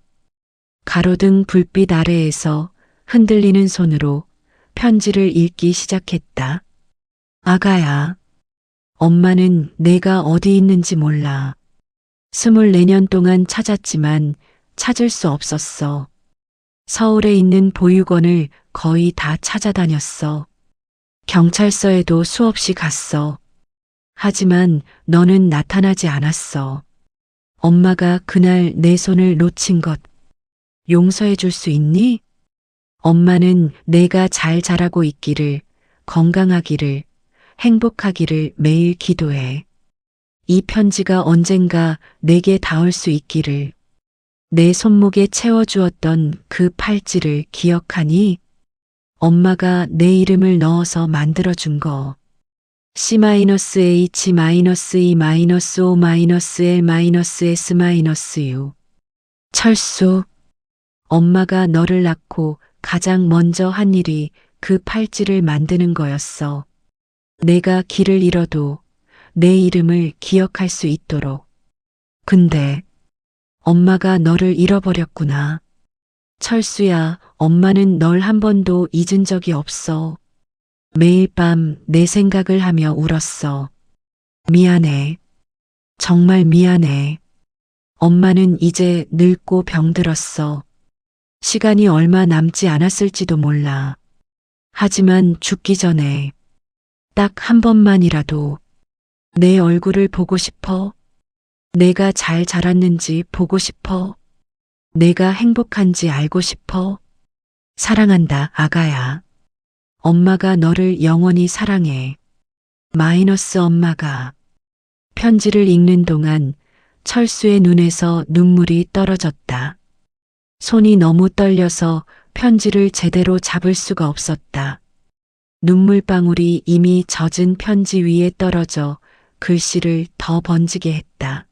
가로등 불빛 아래에서 흔들리는 손으로 편지를 읽기 시작했다. 아가야, 엄마는 내가 어디 있는지 몰라. 24년 동안 찾았지만 찾을 수 없었어. 서울에 있는 보육원을 거의 다 찾아다녔어. 경찰서에도 수없이 갔어. 하지만 너는 나타나지 않았어. 엄마가 그날 내 손을 놓친 것 용서해 줄 수 있니? 엄마는 내가 잘 자라고 있기를, 건강하기를, 행복하기를 매일 기도해. 이 편지가 언젠가 내게 닿을 수 있기를. 내 손목에 채워주었던 그 팔찌를 기억하니? 엄마가 내 이름을 넣어서 만들어준 거. C-H-E-2-O-L-S-U. 철수. 엄마가 너를 낳고 가장 먼저 한 일이 그 팔찌를 만드는 거였어. 내가 길을 잃어도 내 이름을 기억할 수 있도록. 근데 엄마가 너를 잃어버렸구나. 철수야, 엄마는 널 한 번도 잊은 적이 없어. 매일 밤 내 생각을 하며 울었어. 미안해. 정말 미안해. 엄마는 이제 늙고 병들었어. 시간이 얼마 남지 않았을지도 몰라. 하지만 죽기 전에 딱 한 번만이라도 내 얼굴을 보고 싶어. 내가 잘 자랐는지 보고 싶어. 내가 행복한지 알고 싶어. 사랑한다, 아가야. 엄마가 너를 영원히 사랑해. 마이너스 엄마가. 편지를 읽는 동안 철수의 눈에서 눈물이 떨어졌다. 손이 너무 떨려서 편지를 제대로 잡을 수가 없었다. 눈물방울이 이미 젖은 편지 위에 떨어져 글씨를 더 번지게 했다.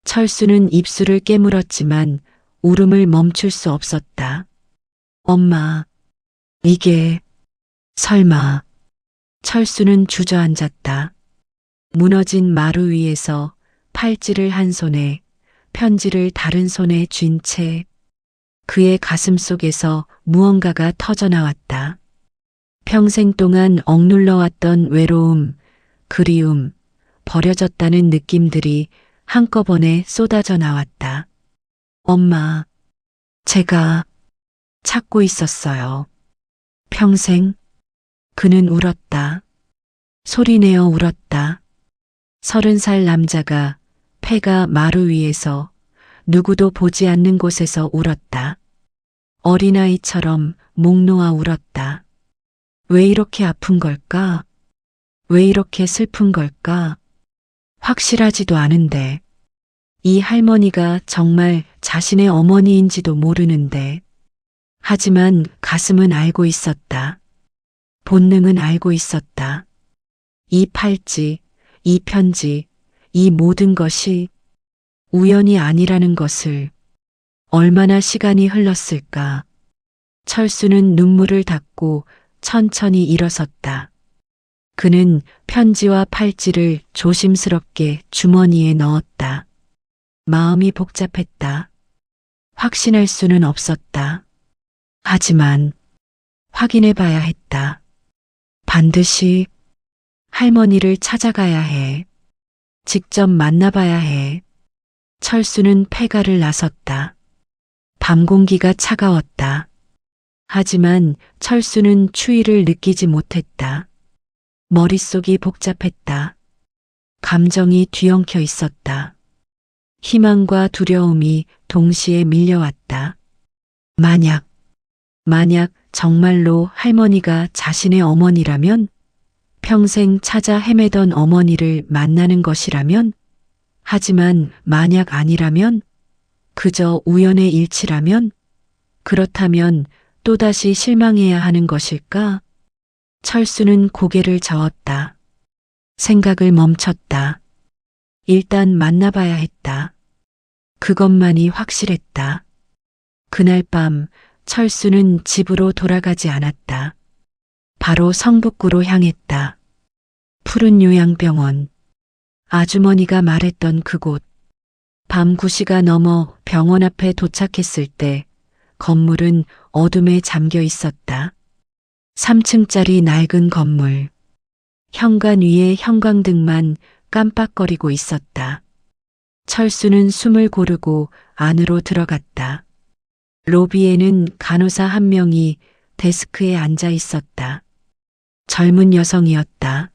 철수는 입술을 깨물었지만 울음을 멈출 수 없었다. 엄마, 이게 설마. 철수는 주저앉았다. 무너진 마루 위에서 팔찌를 한 손에 편지를 다른 손에 쥔 채 그의 가슴 속에서 무언가가 터져나왔다. 평생 동안 억눌러왔던 외로움, 그리움, 버려졌다는 느낌들이 한꺼번에 쏟아져 나왔다. 엄마, 제가 찾고 있었어요. 평생. 그는 울었다. 소리내어 울었다. 30살 남자가 폐가 마루 위에서 누구도 보지 않는 곳에서 울었다. 어린아이처럼 목 놓아 울었다. 왜 이렇게 아픈 걸까? 왜 이렇게 슬픈 걸까? 확실하지도 않은데. 이 할머니가 정말 자신의 어머니인지도 모르는데. 하지만 가슴은 알고 있었다. 본능은 알고 있었다. 이 팔찌, 이 편지, 이 모든 것이 우연이 아니라는 것을. 얼마나 시간이 흘렀을까. 철수는 눈물을 닦고 천천히 일어섰다. 그는 편지와 팔찌를 조심스럽게 주머니에 넣었다. 마음이 복잡했다. 확신할 수는 없었다. 하지만 확인해 봐야 했다. 반드시 할머니를 찾아가야 해. 직접 만나봐야 해. 철수는 폐가를 나섰다. 밤 공기가 차가웠다. 하지만 철수는 추위를 느끼지 못했다. 머릿속이 복잡했다. 감정이 뒤엉켜 있었다. 희망과 두려움이 동시에 밀려왔다. 만약 정말로 할머니가 자신의 어머니라면, 평생 찾아 헤매던 어머니를 만나는 것이라면, 하지만 만약 아니라면, 그저 우연의 일치라면, 그렇다면 또다시 실망해야 하는 것일까? 철수는 고개를 저었다. 생각을 멈췄다. 일단 만나봐야 했다. 그것만이 확실했다. 그날 밤 철수는 집으로 돌아가지 않았다. 바로 성북구로 향했다. 푸른 요양병원. 아주머니가 말했던 그곳. 밤 9시가 넘어 병원 앞에 도착했을 때 건물은 어둠에 잠겨 있었다. 3층짜리 낡은 건물. 현관 위에 형광등만 깜빡거리고 있었다. 철수는 숨을 고르고 안으로 들어갔다. 로비에는 간호사 한 명이 데스크에 앉아 있었다. 젊은 여성이었다.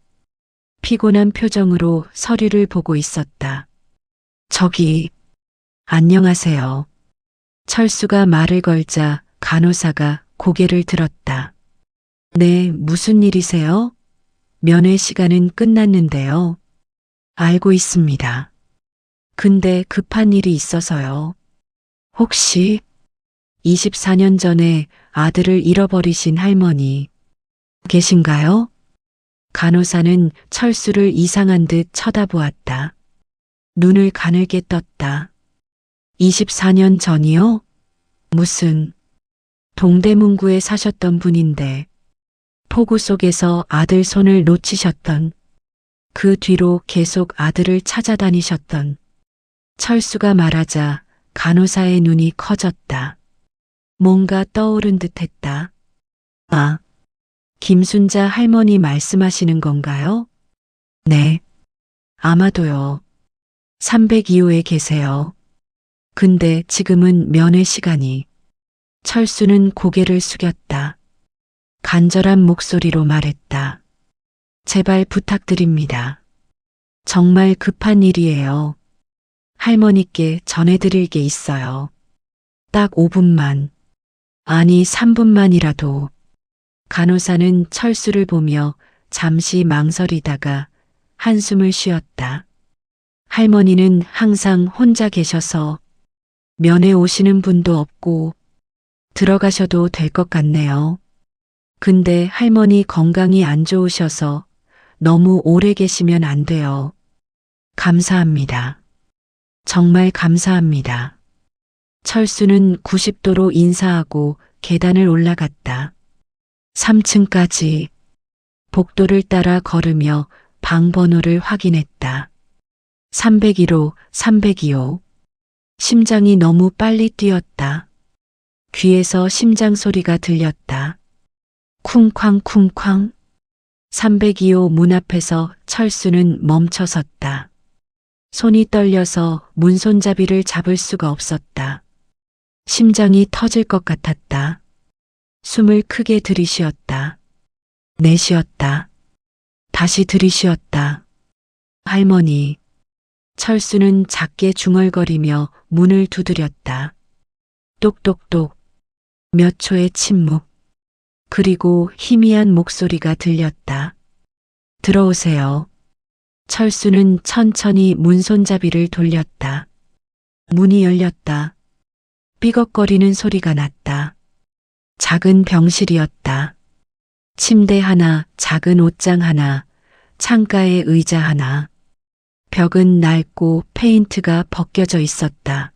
피곤한 표정으로 서류를 보고 있었다. 저기, 안녕하세요. 철수가 말을 걸자 간호사가 고개를 들었다. 네, 무슨 일이세요? 면회 시간은 끝났는데요. 알고 있습니다. 근데 급한 일이 있어서요. 혹시 24년 전에 아들을 잃어버리신 할머니 계신가요? 간호사는 철수를 이상한 듯 쳐다보았다. 눈을 가늘게 떴다. 24년 전이요? 무슨, 동대문구에 사셨던 분인데 폭우 속에서 아들 손을 놓치셨던, 그 뒤로 계속 아들을 찾아다니셨던. 철수가 말하자 간호사의 눈이 커졌다. 뭔가 떠오른 듯 했다. 아, 김순자 할머니 말씀하시는 건가요? 네. 아마도요. 302호에 계세요. 근데 지금은 면회 시간이. 철수는 고개를 숙였다. 간절한 목소리로 말했다. 제발 부탁드립니다. 정말 급한 일이에요. 할머니께 전해드릴 게 있어요. 딱 5분만. 아니 3분만이라도. 간호사는 철수를 보며 잠시 망설이다가 한숨을 쉬었다. 할머니는 항상 혼자 계셔서 면회 오시는 분도 없고 들어가셔도 될 것 같네요. 근데 할머니 건강이 안 좋으셔서 너무 오래 계시면 안 돼요. 감사합니다. 정말 감사합니다. 철수는 90도로 인사하고 계단을 올라갔다. 3층까지 복도를 따라 걸으며 방 번호를 확인했다. 301호, 302호. 심장이 너무 빨리 뛰었다. 귀에서 심장 소리가 들렸다. 쿵쾅쿵쾅. 302호 문 앞에서 철수는 멈춰섰다. 손이 떨려서 문손잡이를 잡을 수가 없었다. 심장이 터질 것 같았다. 숨을 크게 들이쉬었다. 내쉬었다. 다시 들이쉬었다. 할머니. 철수는 작게 중얼거리며 문을 두드렸다. 똑똑똑. 몇 초의 침묵. 그리고 희미한 목소리가 들렸다. 들어오세요. 철수는 천천히 문손잡이를 돌렸다. 문이 열렸다. 삐걱거리는 소리가 났다. 작은 병실이었다. 침대 하나, 작은 옷장 하나, 창가에 의자 하나. 벽은 낡고 페인트가 벗겨져 있었다.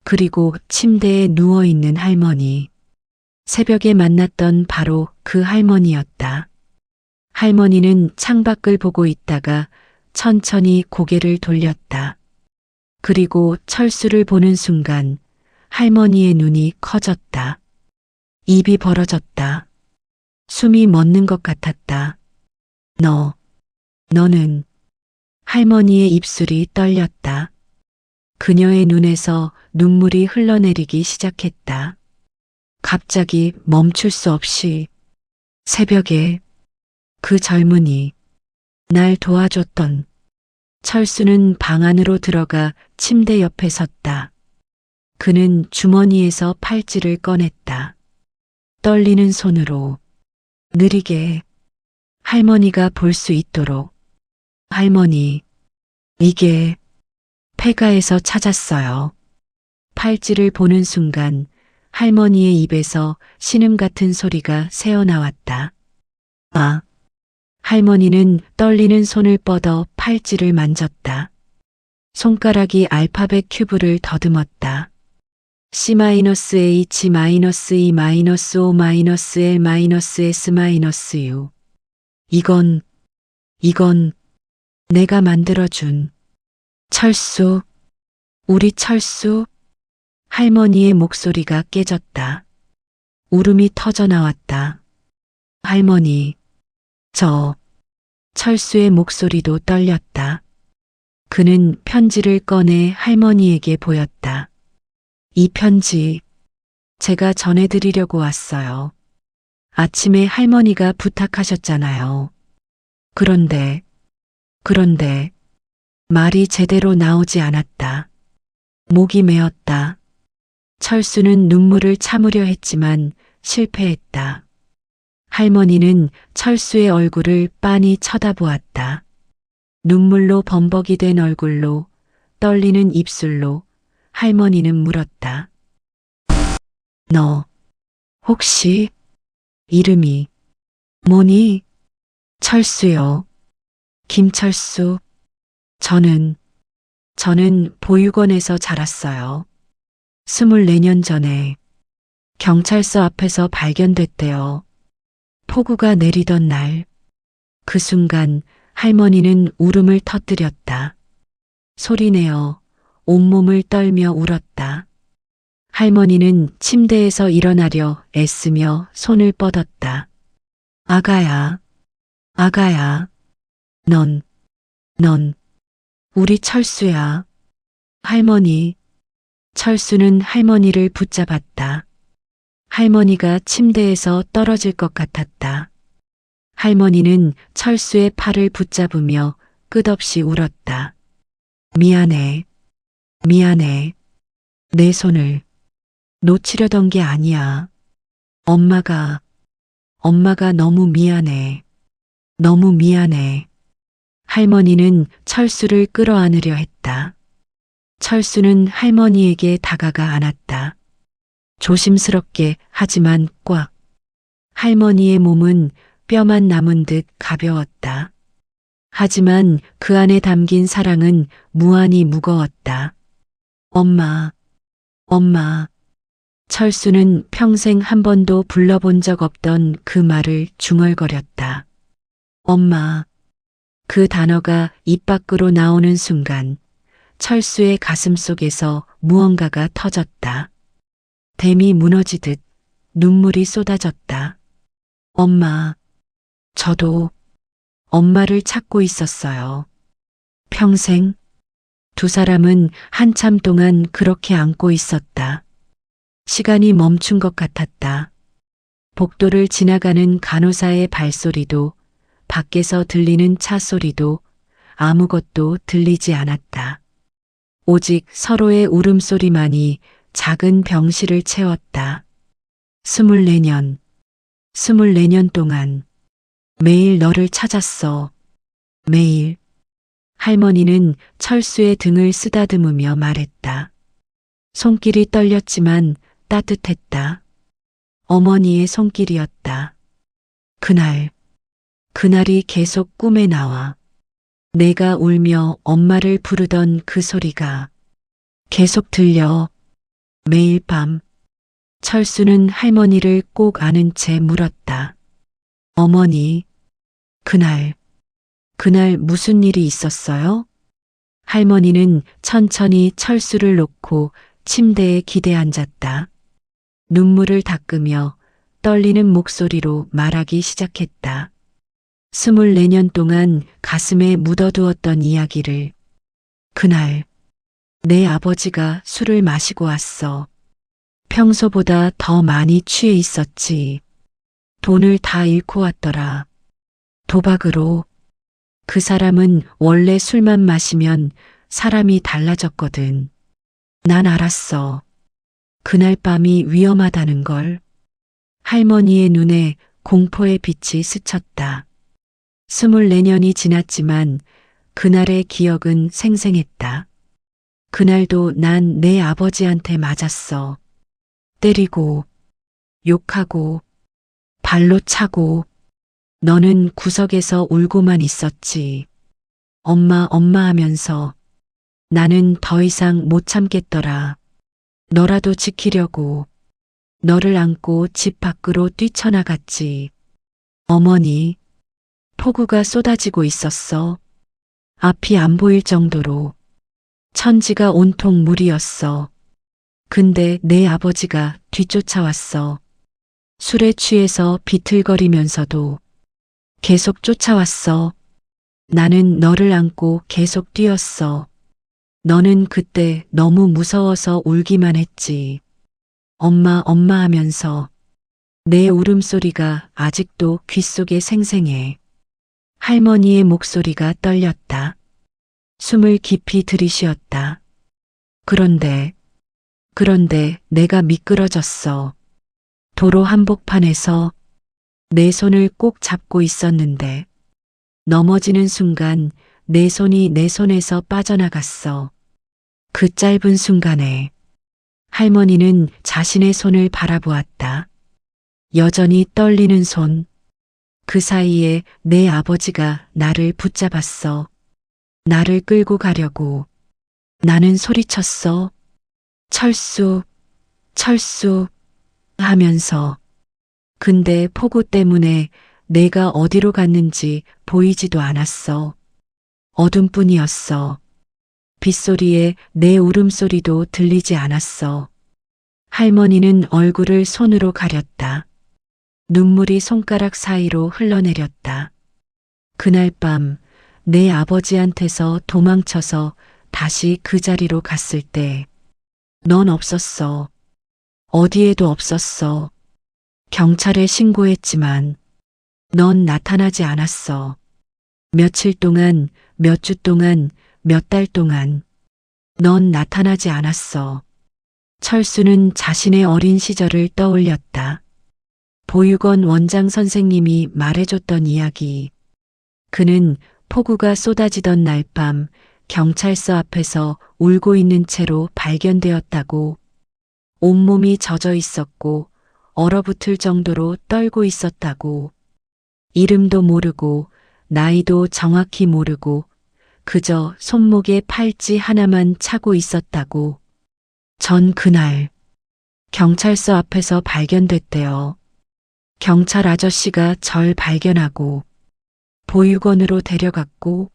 그리고 침대에 누워있는 할머니. 새벽에 만났던 바로 그 할머니였다. 할머니는 창밖을 보고 있다가 천천히 고개를 돌렸다. 그리고 철수를 보는 순간 할머니의 눈이 커졌다. 입이 벌어졌다. 숨이 멎는 것 같았다. 너는. 할머니의 입술이 떨렸다. 그녀의 눈에서 눈물이 흘러내리기 시작했다. 갑자기 멈출 수 없이 새벽에 그 젊은이 날 도와줬던. 철수는 방 안으로 들어가 침대 옆에 섰다. 그는 주머니에서 팔찌를 꺼냈다. 떨리는 손으로 느리게 할머니가 볼 수 있도록. 할머니, 이게 폐가에서 찾았어요. 팔찌를 보는 순간 할머니의 입에서 신음 같은 소리가 새어나왔다. 아. 할머니는 떨리는 손을 뻗어 팔찌를 만졌다. 손가락이 알파벳 큐브를 더듬었다. C-A-E-5-L-S-S-U. 이건 내가 만들어준. 철수, 우리 철수. 할머니의 목소리가 깨졌다. 울음이 터져 나왔다. 할머니, 철수의 목소리도 떨렸다. 그는 편지를 꺼내 할머니에게 보였다. 이 편지, 제가 전해드리려고 왔어요. 아침에 할머니가 부탁하셨잖아요. 그런데, 말이 제대로 나오지 않았다. 목이 메었다. 철수는 눈물을 참으려 했지만 실패했다. 할머니는 철수의 얼굴을 빤히 쳐다보았다. 눈물로 범벅이 된 얼굴로, 떨리는 입술로 할머니는 물었다. 너, 혹시 이름이 뭐니? 철수요. 김철수. 저는 보육원에서 자랐어요. 24년 전에 경찰서 앞에서 발견됐대요. 폭우가 내리던 날, 그 순간 할머니는 울음을 터뜨렸다. 소리내어 온몸을 떨며 울었다. 할머니는 침대에서 일어나려 애쓰며 손을 뻗었다. 아가야, 아가야, 넌, 넌, 우리 철수야. 할머니, 철수는 할머니를 붙잡았다. 할머니가 침대에서 떨어질 것 같았다. 할머니는 철수의 팔을 붙잡으며 끝없이 울었다. 미안해, 미안해. 내 손을 놓치려던 게 아니야. 엄마가 너무 미안해. 너무 미안해. 할머니는 철수를 끌어안으려 했다. 철수는 할머니에게 다가가 안았다. 조심스럽게 하지만 꽉. 할머니의 몸은 뼈만 남은 듯 가벼웠다. 하지만 그 안에 담긴 사랑은 무한히 무거웠다. 엄마, 엄마. 철수는 평생 한 번도 불러본 적 없던 그 말을 중얼거렸다. 엄마. 그 단어가 입 밖으로 나오는 순간 철수의 가슴 속에서 무언가가 터졌다. 댐이 무너지듯 눈물이 쏟아졌다. 엄마. 저도 엄마를 찾고 있었어요. 평생. 두 사람은 한참 동안 그렇게 안고 있었다. 시간이 멈춘 것 같았다. 복도를 지나가는 간호사의 발소리도 밖에서 들리는 차 소리도 아무것도 들리지 않았다. 오직 서로의 울음소리만이 작은 병실을 채웠다. 24년, 24년 동안 매일 너를 찾았어. 매일. 할머니는 철수의 등을 쓰다듬으며 말했다. 손길이 떨렸지만 따뜻했다. 어머니의 손길이었다. 그날이 계속 꿈에 나와. 내가 울며 엄마를 부르던 그 소리가 계속 들려. 매일 밤 철수는 할머니를 꼭 안은 채 물었다. 어머니, 그날 무슨 일이 있었어요? 할머니는 천천히 철수를 놓고 침대에 기대앉았다. 눈물을 닦으며 떨리는 목소리로 말하기 시작했다. 24년 동안 가슴에 묻어두었던 이야기를. 그날 내 아버지가 술을 마시고 왔어. 평소보다 더 많이 취해 있었지. 돈을 다 잃고 왔더라. 도박으로. 그 사람은 원래 술만 마시면 사람이 달라졌거든. 난 알았어. 그날 밤이 위험하다는 걸. 할머니의 눈에 공포의 빛이 스쳤다. 24년이 지났지만 그날의 기억은 생생했다. 그날도 난 내 아버지한테 맞았어. 때리고, 욕하고, 발로 차고, 너는 구석에서 울고만 있었지. 엄마 하면서 나는 더 이상 못 참겠더라. 너라도 지키려고 너를 안고 집 밖으로 뛰쳐나갔지. 어머니, 폭우가 쏟아지고 있었어. 앞이 안 보일 정도로. 천지가 온통 물이었어. 근데 내 아버지가 뒤쫓아왔어. 술에 취해서 비틀거리면서도 계속 쫓아왔어. 나는 너를 안고 계속 뛰었어. 너는 그때 너무 무서워서 울기만 했지. 엄마 하면서 내 울음소리가 아직도 귓속에 생생해. 할머니의 목소리가 떨렸다. 숨을 깊이 들이쉬었다. 그런데 내가 미끄러졌어. 도로 한복판에서 내 손을 꼭 잡고 있었는데 넘어지는 순간 내 손이 내 손에서 빠져나갔어. 그 짧은 순간에 할머니는 자신의 손을 바라보았다. 여전히 떨리는 손. 그 사이에 내 아버지가 나를 붙잡았어. 나를 끌고 가려고. 나는 소리쳤어. 철수 하면서. 근데 폭우 때문에 내가 어디로 갔는지 보이지도 않았어. 어둠뿐이었어. 빗소리에 내 울음소리도 들리지 않았어. 할머니는 얼굴을 손으로 가렸다. 눈물이 손가락 사이로 흘러내렸다. 그날 밤 내 아버지한테서 도망쳐서 다시 그 자리로 갔을 때 넌 없었어. 어디에도 없었어. 경찰에 신고했지만 넌 나타나지 않았어. 며칠 동안, 몇 주 동안, 몇 달 동안 넌 나타나지 않았어. 철수는 자신의 어린 시절을 떠올렸다. 보육원 원장 선생님이 말해줬던 이야기. 그는 폭우가 쏟아지던 날 밤 경찰서 앞에서 울고 있는 채로 발견되었다고. 온몸이 젖어 있었고 얼어붙을 정도로 떨고 있었다고. 이름도 모르고 나이도 정확히 모르고 그저 손목에 팔찌 하나만 차고 있었다고. 전 그날 경찰서 앞에서 발견됐대요. 경찰 아저씨가 절 발견하고 보육원으로 데려갔고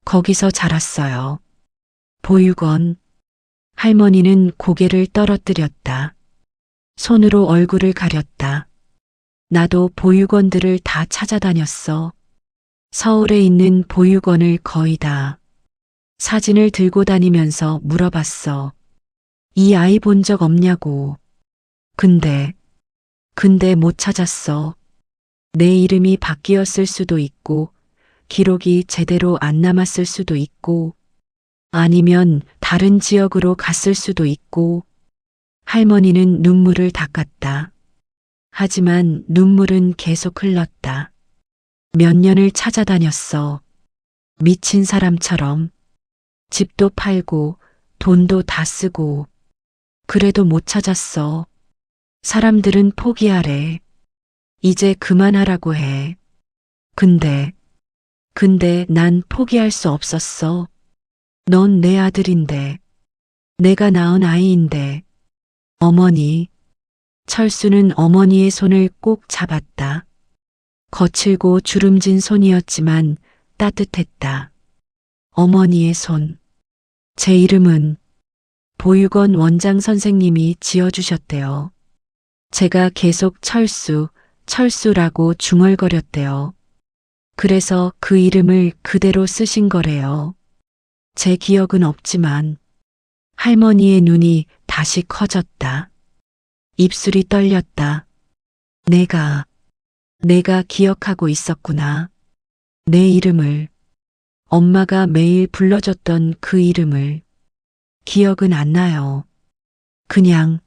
거기서 자랐어요. 보육원. 할머니는 고개를 떨어뜨렸다. 손으로 얼굴을 가렸다. 나도 보육원들을 다 찾아다녔어. 서울에 있는 보육원을 거의 다. 사진을 들고 다니면서 물어봤어. 이 아이 본 적 없냐고. 근데 못 찾았어. 내 이름이 바뀌었을 수도 있고, 기록이 제대로 안 남았을 수도 있고, 아니면 다른 지역으로 갔을 수도 있고. 할머니는 눈물을 닦았다. 하지만 눈물은 계속 흘렀다. 몇 년을 찾아다녔어. 미친 사람처럼. 집도 팔고, 돈도 다 쓰고. 그래도 못 찾았어. 사람들은 포기하래. 이제 그만하라고 해. 근데 난 포기할 수 없었어. 넌 내 아들인데. 내가 낳은 아이인데. 어머니. 철수는 어머니의 손을 꼭 잡았다. 거칠고 주름진 손이었지만 따뜻했다. 어머니의 손. 제 이름은 보육원 원장 선생님이 지어주셨대요. 제가 계속 철수라고 중얼거렸대요. 그래서 그 이름을 그대로 쓰신 거래요. 제 기억은 없지만 할머니의 눈이 다시 커졌다. 입술이 떨렸다. 내가 기억하고 있었구나. 내 이름을, 엄마가 매일 불러줬던 그 이름을. 기억은 안 나요. 그냥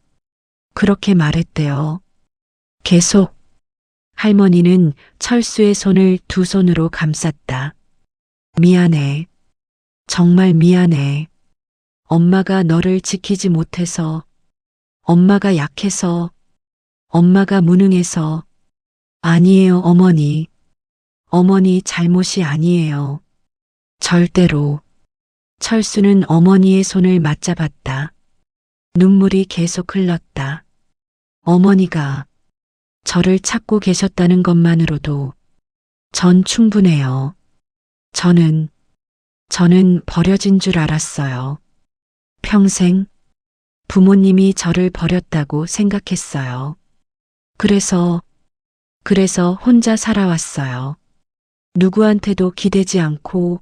그렇게 말했대요. 계속. 할머니는 철수의 손을 두 손으로 감쌌다. 미안해. 정말 미안해. 엄마가 너를 지키지 못해서, 엄마가 약해서, 엄마가 무능해서. 아니에요, 어머니. 어머니 잘못이 아니에요. 절대로. 철수는 어머니의 손을 맞잡았다. 눈물이 계속 흘렀다. 어머니가 저를 찾고 계셨다는 것만으로도 전 충분해요. 저는 버려진 줄 알았어요. 평생 부모님이 저를 버렸다고 생각했어요. 그래서 혼자 살아왔어요. 누구한테도 기대지 않고.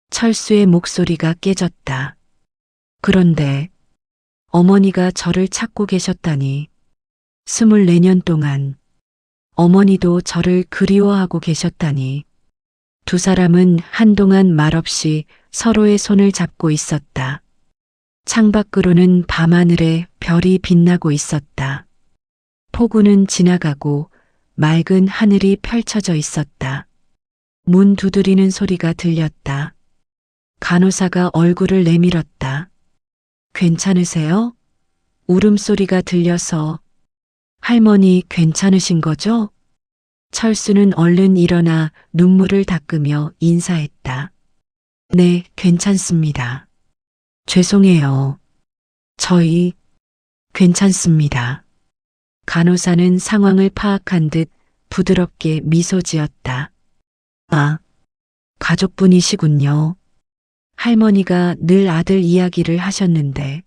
철수의 목소리가 깨졌다. 그런데 어머니가 저를 찾고 계셨다니. 24년 동안 어머니도 저를 그리워하고 계셨다니. 두 사람은 한동안 말없이 서로의 손을 잡고 있었다. 창밖으로는 밤하늘에 별이 빛나고 있었다. 폭우는 지나가고 맑은 하늘이 펼쳐져 있었다. 문 두드리는 소리가 들렸다. 간호사가 얼굴을 내밀었다. 괜찮으세요? 울음소리가 들려서. 할머니 괜찮으신 거죠? 철수는 얼른 일어나 눈물을 닦으며 인사했다. 네, 괜찮습니다. 죄송해요. 저희 괜찮습니다. 간호사는 상황을 파악한 듯 부드럽게 미소 지었다. 아, 가족분이시군요. 할머니가 늘 아들 이야기를 하셨는데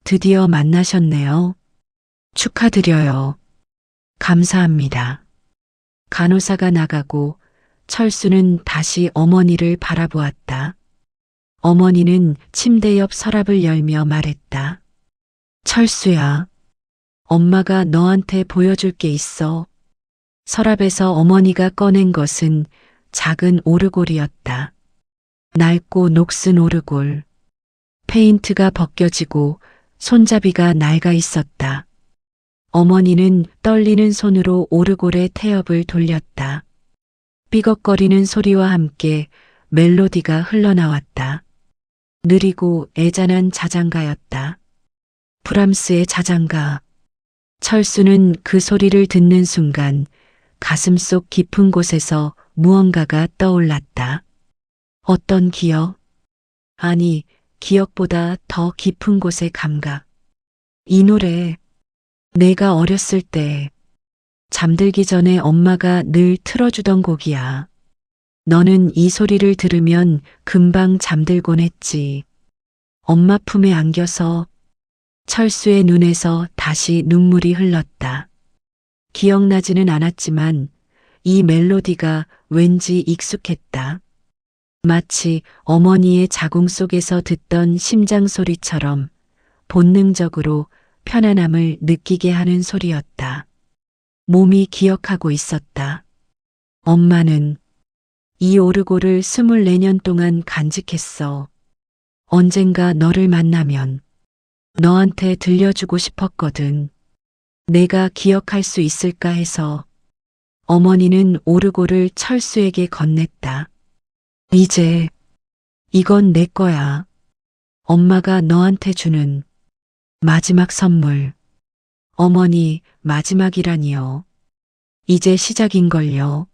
드디어 만나셨네요. 축하드려요. 감사합니다. 간호사가 나가고 철수는 다시 어머니를 바라보았다. 어머니는 침대 옆 서랍을 열며 말했다. 철수야, 엄마가 너한테 보여줄 게 있어. 서랍에서 어머니가 꺼낸 것은 작은 오르골이었다. 낡고 녹슨 오르골. 페인트가 벗겨지고 손잡이가 낡아 있었다. 어머니는 떨리는 손으로 오르골의 태엽을 돌렸다. 삐걱거리는 소리와 함께 멜로디가 흘러나왔다. 느리고 애잔한 자장가였다. 브람스의 자장가. 철수는 그 소리를 듣는 순간 가슴속 깊은 곳에서 무언가가 떠올랐다. 어떤 기억? 아니, 기억보다 더 깊은 곳의 감각. 이 노래, 내가 어렸을 때 잠들기 전에 엄마가 늘 틀어주던 곡이야. 너는 이 소리를 들으면 금방 잠들곤 했지. 엄마 품에 안겨서. 철수의 눈에서 다시 눈물이 흘렀다. 기억나지는 않았지만 이 멜로디가 왠지 익숙했다. 마치 어머니의 자궁 속에서 듣던 심장 소리처럼 본능적으로 편안함을 느끼게 하는 소리였다. 몸이 기억하고 있었다. 엄마는 이 오르골을 24년 동안 간직했어. 언젠가 너를 만나면 너한테 들려주고 싶었거든. 내가 기억할 수 있을까 해서. 어머니는 오르골을 철수에게 건넸다. 이제 이건 내 거야. 엄마가 너한테 주는 마지막 선물. 어머니, 마지막이라니요. 이제 시작인걸요.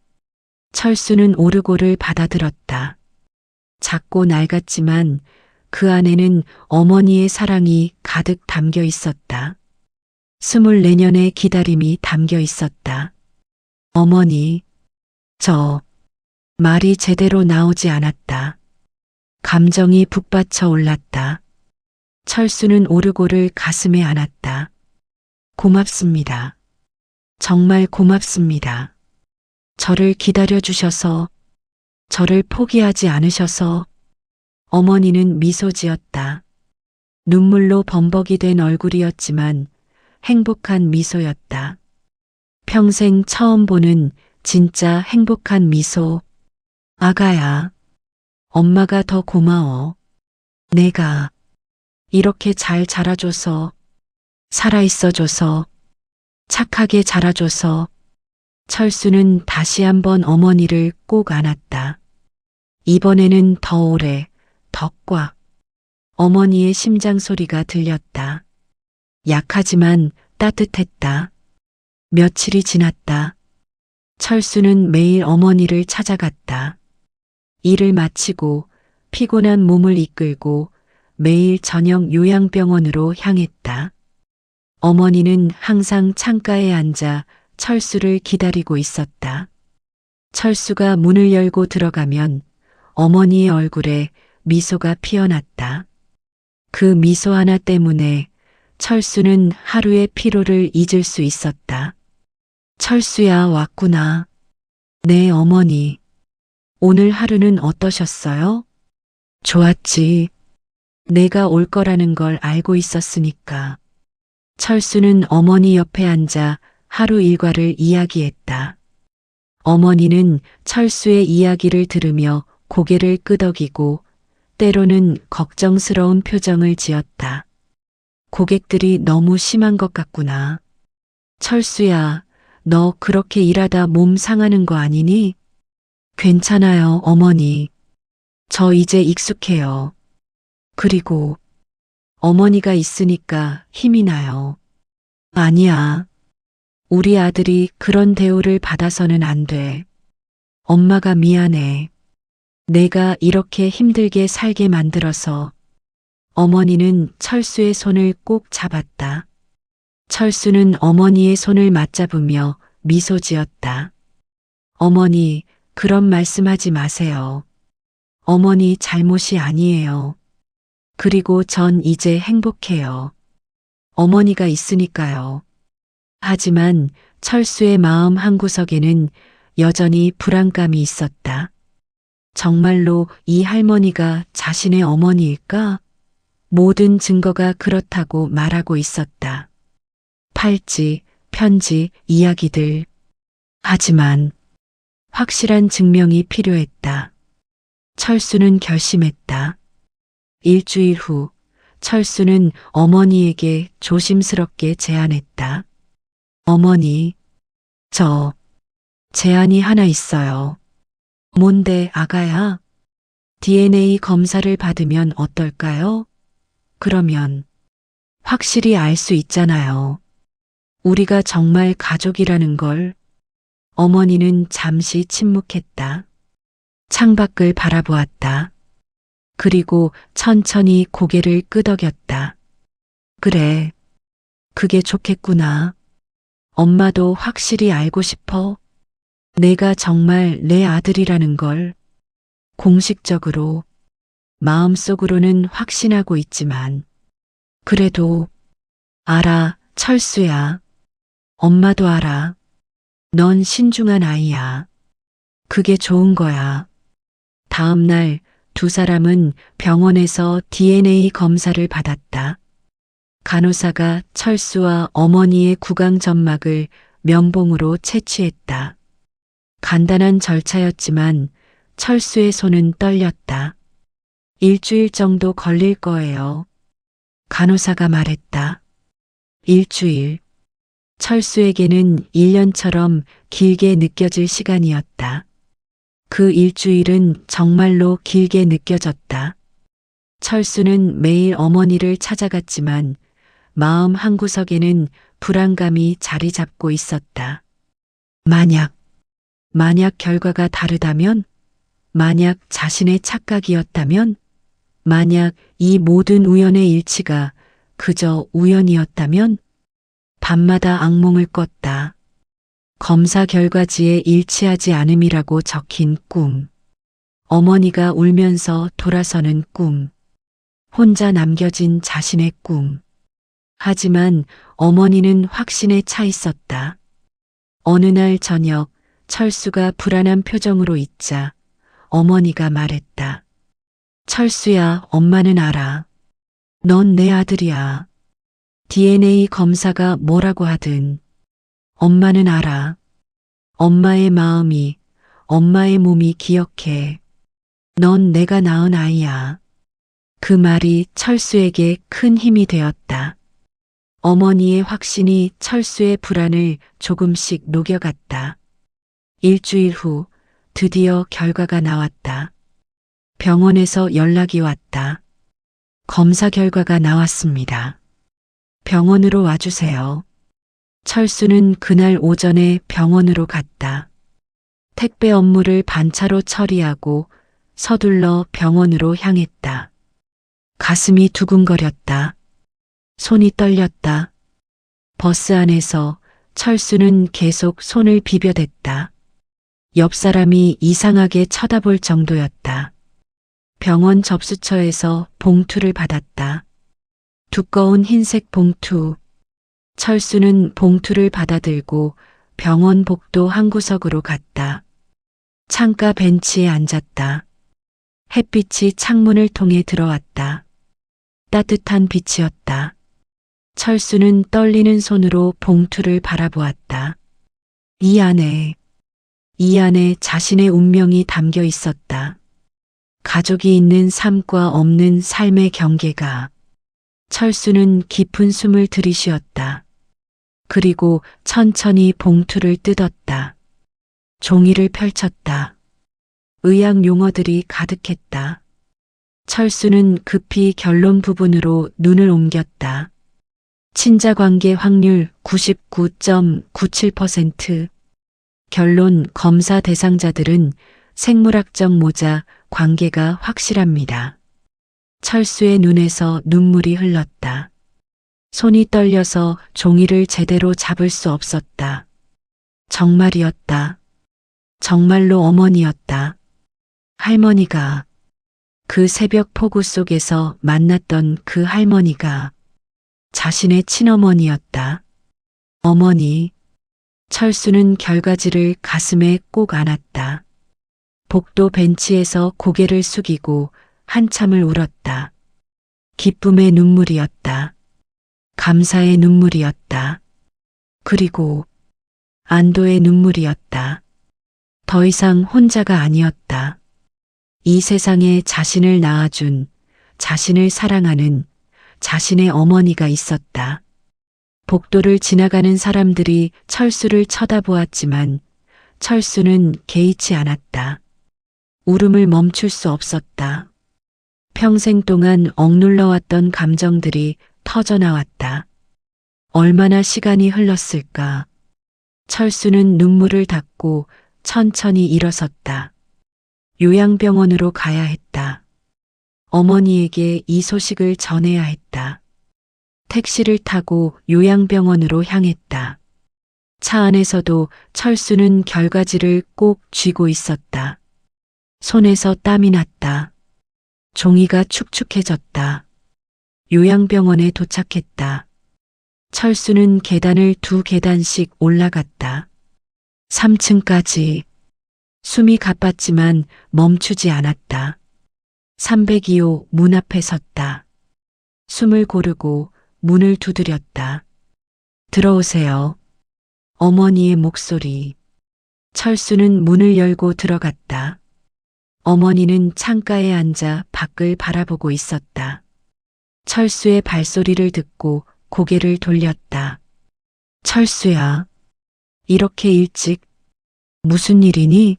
철수는 오르골을 받아들었다. 작고 낡았지만 그 안에는 어머니의 사랑이 가득 담겨 있었다. 24년의 기다림이 담겨 있었다. 어머니, 말이 제대로 나오지 않았다. 감정이 북받쳐 올랐다. 철수는 오르골을 가슴에 안았다. 고맙습니다. 정말 고맙습니다. 저를 기다려주셔서, 저를 포기하지 않으셔서. 어머니는 미소 지었다. 눈물로 범벅이 된 얼굴이었지만 행복한 미소였다. 평생 처음 보는 진짜 행복한 미소. 아가야, 엄마가 더 고마워. 내가 이렇게 잘 자라줘서, 살아있어줘서, 착하게 자라줘서. 철수는 다시 한번 어머니를 꼭 안았다. 이번에는 더 오래, 더 꽉. 어머니의 심장 소리가 들렸다. 약하지만 따뜻했다. 며칠이 지났다. 철수는 매일 어머니를 찾아갔다. 일을 마치고 피곤한 몸을 이끌고 매일 저녁 요양병원으로 향했다. 어머니는 항상 창가에 앉아 철수를 기다리고 있었다. 철수가 문을 열고 들어가면 어머니의 얼굴에 미소가 피어났다. 그 미소 하나 때문에 철수는 하루의 피로를 잊을 수 있었다. 철수야, 왔구나. 네, 어머니. 오늘 하루는 어떠셨어요? 좋았지. 내가 올 거라는 걸 알고 있었으니까. 철수는 어머니 옆에 앉아 하루 일과를 이야기했다. 어머니는 철수의 이야기를 들으며 고개를 끄덕이고 때로는 걱정스러운 표정을 지었다. 고객들이 너무 심한 것 같구나. 철수야, 너 그렇게 일하다 몸 상하는 거 아니니? 괜찮아요, 어머니. 저 이제 익숙해요. 그리고 어머니가 있으니까 힘이 나요. 아니야. 우리 아들이 그런 대우를 받아서는 안 돼. 엄마가 미안해. 내가 이렇게 힘들게 살게 만들어서. 어머니는 철수의 손을 꼭 잡았다. 철수는 어머니의 손을 맞잡으며 미소 지었다. 어머니, 그런 말씀하지 마세요. 어머니 잘못이 아니에요. 그리고 전 이제 행복해요. 어머니가 있으니까요. 하지만 철수의 마음 한구석에는 여전히 불안감이 있었다. 정말로 이 할머니가 자신의 어머니일까? 모든 증거가 그렇다고 말하고 있었다. 팔찌, 편지, 이야기들. 하지만 확실한 증명이 필요했다. 철수는 결심했다. 일주일 후 철수는 어머니에게 조심스럽게 제안했다. 어머니, 저 제안이 하나 있어요. 뭔데, 아가야? DNA 검사를 받으면 어떨까요? 그러면 확실히 알 수 있잖아요. 우리가 정말 가족이라는 걸. 어머니는 잠시 침묵했다. 창밖을 바라보았다. 그리고 천천히 고개를 끄덕였다. 그래, 그게 좋겠구나. 엄마도 확실히 알고 싶어. 내가 정말 내 아들이라는 걸. 공식적으로, 마음속으로는 확신하고 있지만, 그래도, 알아, 철수야. 엄마도 알아. 넌 신중한 아이야. 그게 좋은 거야. 다음 날 두 사람은 병원에서 DNA 검사를 받았다. 간호사가 철수와 어머니의 구강 점막을 면봉으로 채취했다. 간단한 절차였지만 철수의 손은 떨렸다. 일주일 정도 걸릴 거예요. 간호사가 말했다. 일주일. 철수에게는 1년처럼 길게 느껴질 시간이었다. 그 일주일은 정말로 길게 느껴졌다. 철수는 매일 어머니를 찾아갔지만 마음 한구석에는 불안감이 자리 잡고 있었다. 만약 결과가 다르다면? 만약 자신의 착각이었다면? 만약 이 모든 우연의 일치가 그저 우연이었다면? 밤마다 악몽을 꿨다. 검사 결과지에 일치하지 않음이라고 적힌 꿈. 어머니가 울면서 돌아서는 꿈. 혼자 남겨진 자신의 꿈. 하지만 어머니는 확신에 차 있었다. 어느 날 저녁 철수가 불안한 표정으로 있자 어머니가 말했다. 철수야, 엄마는 알아. 넌 내 아들이야. DNA 검사가 뭐라고 하든 엄마는 알아. 엄마의 마음이, 엄마의 몸이 기억해. 넌 내가 낳은 아이야. 그 말이 철수에게 큰 힘이 되었다. 어머니의 확신이 철수의 불안을 조금씩 녹여갔다. 일주일 후 드디어 결과가 나왔다. 병원에서 연락이 왔다. 검사 결과가 나왔습니다. 병원으로 와주세요. 철수는 그날 오전에 병원으로 갔다. 택배 업무를 반차로 처리하고 서둘러 병원으로 향했다. 가슴이 두근거렸다. 손이 떨렸다. 버스 안에서 철수는 계속 손을 비벼댔다. 옆 사람이 이상하게 쳐다볼 정도였다. 병원 접수처에서 봉투를 받았다. 두꺼운 흰색 봉투. 철수는 봉투를 받아들고 병원 복도 한 구석으로 갔다. 창가 벤치에 앉았다. 햇빛이 창문을 통해 들어왔다. 따뜻한 빛이었다. 철수는 떨리는 손으로 봉투를 바라보았다. 이 안에 자신의 운명이 담겨 있었다. 가족이 있는 삶과 없는 삶의 경계가. 철수는 깊은 숨을 들이쉬었다. 그리고 천천히 봉투를 뜯었다. 종이를 펼쳤다. 의학 용어들이 가득했다. 철수는 급히 결론 부분으로 눈을 옮겼다. 친자관계 확률 99.97%. 결론 검사 대상자들은 생물학적 모자 관계가 확실합니다. 철수의 눈에서 눈물이 흘렀다. 손이 떨려서 종이를 제대로 잡을 수 없었다. 정말이었다. 정말로 어머니였다. 할머니가, 그 새벽 폭우 속에서 만났던 그 할머니가 자신의 친어머니였다. 어머니. 철수는 결과지를 가슴에 꼭 안았다. 복도 벤치에서 고개를 숙이고 한참을 울었다. 기쁨의 눈물이었다. 감사의 눈물이었다. 그리고 안도의 눈물이었다. 더 이상 혼자가 아니었다. 이 세상에 자신을 낳아준, 자신을 사랑하는 자신의 어머니가 있었다. 복도를 지나가는 사람들이 철수를 쳐다보았지만 철수는 개의치 않았다. 울음을 멈출 수 없었다. 평생 동안 억눌러왔던 감정들이 터져나왔다. 얼마나 시간이 흘렀을까. 철수는 눈물을 닦고 천천히 일어섰다. 요양병원으로 가야 했다. 어머니에게 이 소식을 전해야 했다. 택시를 타고 요양병원으로 향했다. 차 안에서도 철수는 결과지를 꼭 쥐고 있었다. 손에서 땀이 났다. 종이가 축축해졌다. 요양병원에 도착했다. 철수는 계단을 2계단씩 올라갔다. 3층까지. 숨이 가빴지만 멈추지 않았다. 302호 문 앞에 섰다. 숨을 고르고 문을 두드렸다. 들어오세요. 어머니의 목소리. 철수는 문을 열고 들어갔다. 어머니는 창가에 앉아 밖을 바라보고 있었다. 철수의 발소리를 듣고 고개를 돌렸다. 철수야. 이렇게 일찍? 무슨 일이니?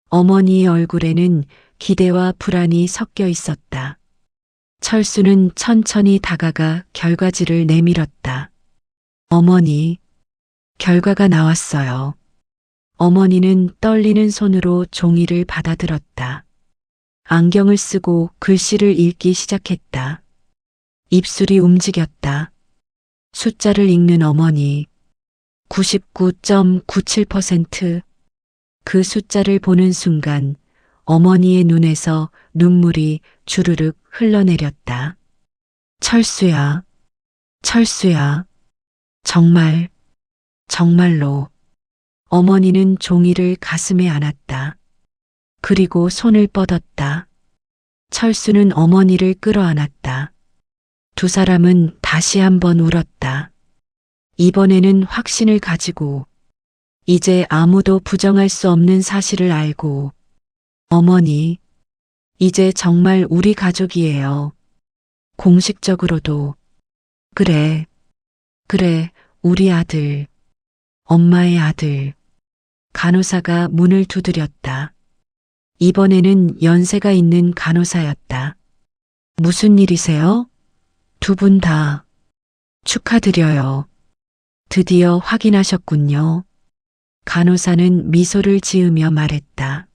어머니의 얼굴에는 기대와 불안이 섞여 있었다. 철수는 천천히 다가가 결과지를 내밀었다. 어머니, 결과가 나왔어요. 어머니는 떨리는 손으로 종이를 받아들었다. 안경을 쓰고 글씨를 읽기 시작했다. 입술이 움직였다. 숫자를 읽는 어머니. 99.97%. 그 숫자를 보는 순간 어머니의 눈에서 눈물이 주르륵 흘러내렸다. 철수야, 철수야. 정말, 정말로. 어머니는 종이를 가슴에 안았다. 그리고 손을 뻗었다. 철수는 어머니를 끌어안았다. 두 사람은 다시 한번 울었다. 이번에는 확신을 가지고, 이제 아무도 부정할 수 없는 사실을 알고, 어머니, 이제 정말 우리 가족이에요. 공식적으로도. 그래, 그래, 우리 아들, 엄마의 아들. 간호사가 문을 두드렸다. 이번에는 연세가 있는 간호사였다. 무슨 일이세요? 두 분 다. 축하드려요. 드디어 확인하셨군요. 간호사는 미소를 지으며 말했다.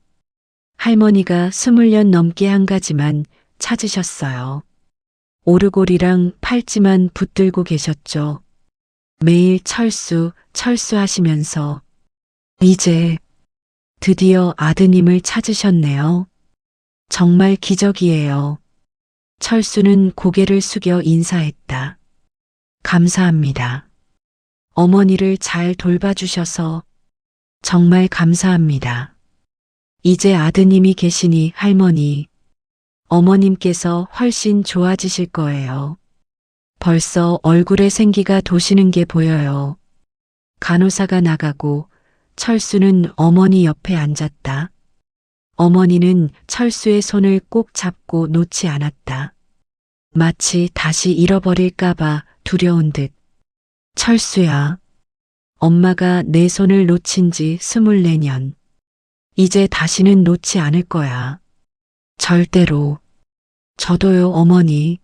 할머니가 20년 넘게 한 가지만 찾으셨어요. 오르골이랑 팔찌만 붙들고 계셨죠. 매일 철수하시면서 이제 드디어 아드님을 찾으셨네요. 정말 기적이에요. 철수는 고개를 숙여 인사했다. 감사합니다. 어머니를 잘 돌봐주셔서 정말 감사합니다. 이제 아드님이 계시니 할머니, 어머님께서 훨씬 좋아지실 거예요. 벌써 얼굴에 생기가 도시는 게 보여요. 간호사가 나가고 철수는 어머니 옆에 앉았다. 어머니는 철수의 손을 꼭 잡고 놓지 않았다. 마치 다시 잃어버릴까봐 두려운 듯. 철수야, 엄마가 내 손을 놓친 지 24년. 이제 다시는 놓지 않을 거야. 절대로. 저도요, 어머니.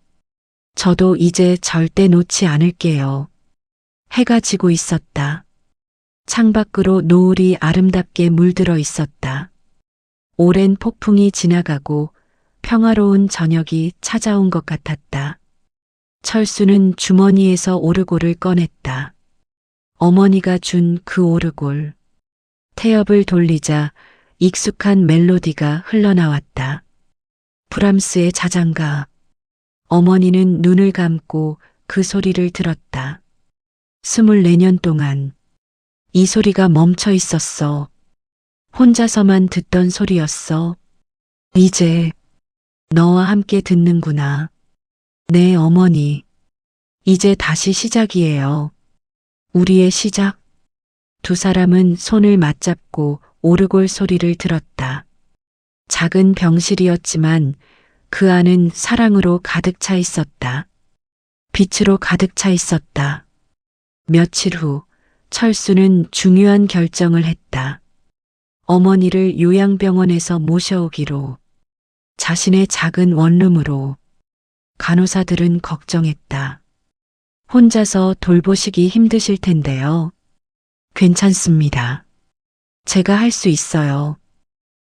저도 이제 절대 놓지 않을게요. 해가 지고 있었다. 창밖으로 노을이 아름답게 물들어 있었다. 오랜 폭풍이 지나가고 평화로운 저녁이 찾아온 것 같았다. 철수는 주머니에서 오르골을 꺼냈다. 어머니가 준 그 오르골. 태엽을 돌리자 익숙한 멜로디가 흘러나왔다. 브람스의 자장가. 어머니는 눈을 감고 그 소리를 들었다. 24년 동안 이 소리가 멈춰 있었어. 혼자서만 듣던 소리였어. 이제 너와 함께 듣는구나. 네, 어머니. 이제 다시 시작이에요. 우리의 시작. 두 사람은 손을 맞잡고 오르골 소리를 들었다. 작은 병실이었지만 그 안은 사랑으로 가득 차 있었다. 빛으로 가득 차 있었다. 며칠 후 철수는 중요한 결정을 했다. 어머니를 요양병원에서 모셔오기로. 자신의 작은 원룸으로. 간호사들은 걱정했다. 혼자서 돌보시기 힘드실 텐데요. 괜찮습니다. 제가 할 수 있어요.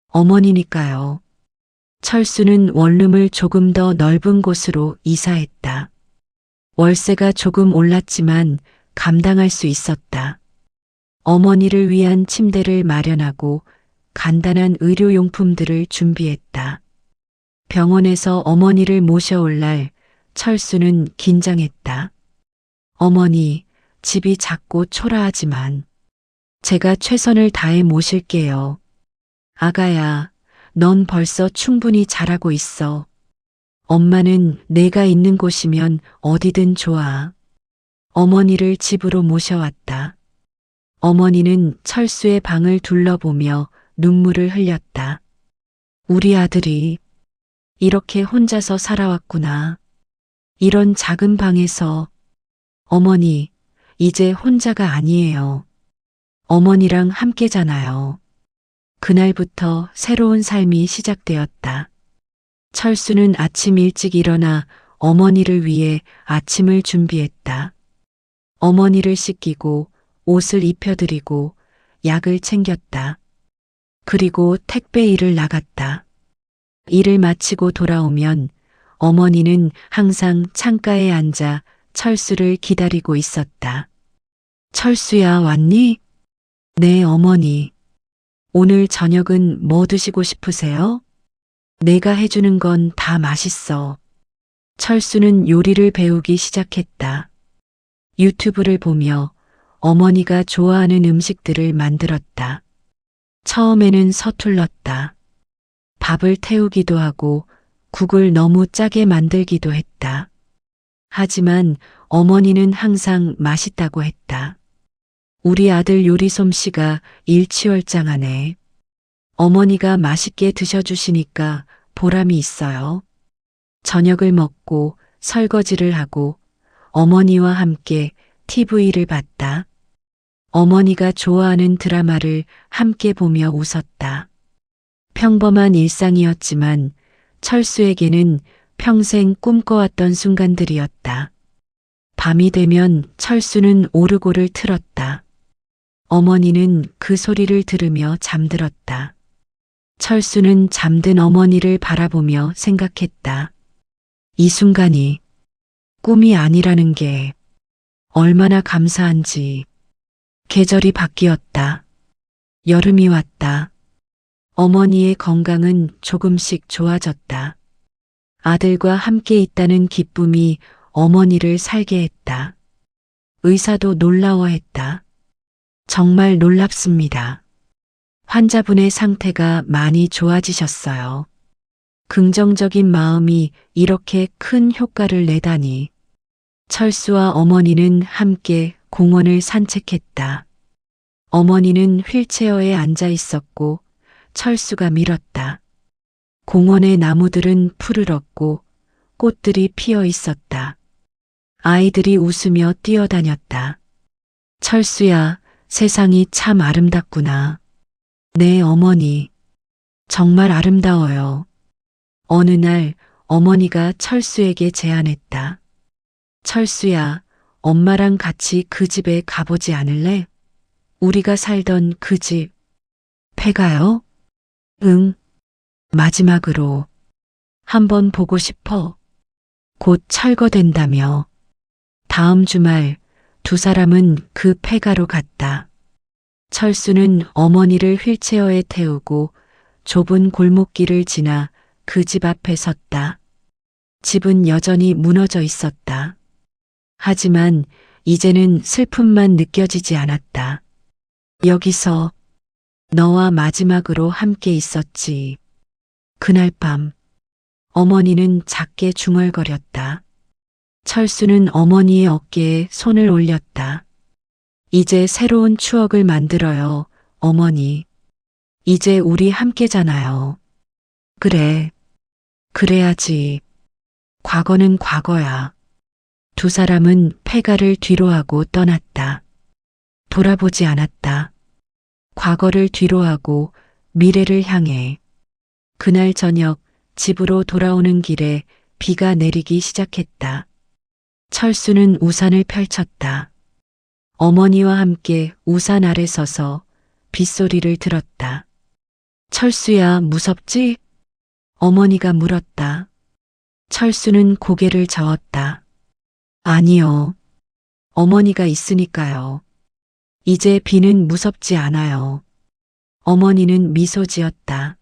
어머니니까요. 철수는 원룸을 조금 더 넓은 곳으로 이사했다. 월세가 조금 올랐지만 감당할 수 있었다. 어머니를 위한 침대를 마련하고 간단한 의료용품들을 준비했다. 병원에서 어머니를 모셔올 날 철수는 긴장했다. 어머니, 집이 작고 초라하지만 제가 최선을 다해 모실게요. 아가야, 넌 벌써 충분히 잘하고 있어. 엄마는 내가 있는 곳이면 어디든 좋아. 어머니를 집으로 모셔왔다. 어머니는 철수의 방을 둘러보며 눈물을 흘렸다. 우리 아들이 이렇게 혼자서 살아왔구나. 이런 작은 방에서. 어머니, 이제 혼자가 아니에요. 어머니랑 함께잖아요. 그날부터 새로운 삶이 시작되었다. 철수는 아침 일찍 일어나 어머니를 위해 아침을 준비했다. 어머니를 씻기고 옷을 입혀드리고 약을 챙겼다. 그리고 택배 일을 나갔다. 일을 마치고 돌아오면 어머니는 항상 창가에 앉아 철수를 기다리고 있었다. 철수야, 왔니? 네, 어머니. 오늘 저녁은 뭐 드시고 싶으세요? 내가 해주는 건 다 맛있어. 철수는 요리를 배우기 시작했다. 유튜브를 보며 어머니가 좋아하는 음식들을 만들었다. 처음에는 서툴렀다. 밥을 태우기도 하고 국을 너무 짜게 만들기도 했다. 하지만 어머니는 항상 맛있다고 했다. 우리 아들 요리 솜씨가 일취월장하네. 어머니가 맛있게 드셔주시니까 보람이 있어요. 저녁을 먹고 설거지를 하고 어머니와 함께 TV를 봤다. 어머니가 좋아하는 드라마를 함께 보며 웃었다. 평범한 일상이었지만 철수에게는 평생 꿈꿔왔던 순간들이었다. 밤이 되면 철수는 오르골을 틀었다. 어머니는 그 소리를 들으며 잠들었다. 철수는 잠든 어머니를 바라보며 생각했다. 이 순간이 꿈이 아니라는 게 얼마나 감사한지. 계절이 바뀌었다. 여름이 왔다. 어머니의 건강은 조금씩 좋아졌다. 아들과 함께 있다는 기쁨이 어머니를 살게 했다. 의사도 놀라워했다. 정말 놀랍습니다. 환자분의 상태가 많이 좋아지셨어요. 긍정적인 마음이 이렇게 큰 효과를 내다니. 철수와 어머니는 함께 공원을 산책했다. 어머니는 휠체어에 앉아 있었고 철수가 밀었다. 공원의 나무들은 푸르렀고 꽃들이 피어 있었다. 아이들이 웃으며 뛰어다녔다. 철수야, 세상이 참 아름답구나. 네, 어머니. 정말 아름다워요. 어느 날 어머니가 철수에게 제안했다. 철수야, 엄마랑 같이 그 집에 가보지 않을래? 우리가 살던 그 집. 폐가요? 응. 마지막으로. 한번 보고 싶어. 곧 철거된다며. 다음 주말 두 사람은 그 폐가로 갔다. 철수는 어머니를 휠체어에 태우고 좁은 골목길을 지나 그 집 앞에 섰다. 집은 여전히 무너져 있었다. 하지만 이제는 슬픔만 느껴지지 않았다. 여기서 너와 마지막으로 함께 있었지. 그날 밤 어머니는 작게 중얼거렸다. 철수는 어머니의 어깨에 손을 올렸다. 이제 새로운 추억을 만들어요, 어머니. 이제 우리 함께잖아요. 그래, 그래야지. 과거는 과거야. 두 사람은 폐가를 뒤로하고 떠났다. 돌아보지 않았다. 과거를 뒤로하고 미래를 향해. 그날 저녁 집으로 돌아오는 길에 비가 내리기 시작했다. 철수는 우산을 펼쳤다. 어머니와 함께 우산 아래 서서 빗소리를 들었다. 철수야, 무섭지? 어머니가 물었다. 철수는 고개를 저었다. 아니요. 어머니가 있으니까요. 이제 비는 무섭지 않아요. 어머니는 미소 지었다.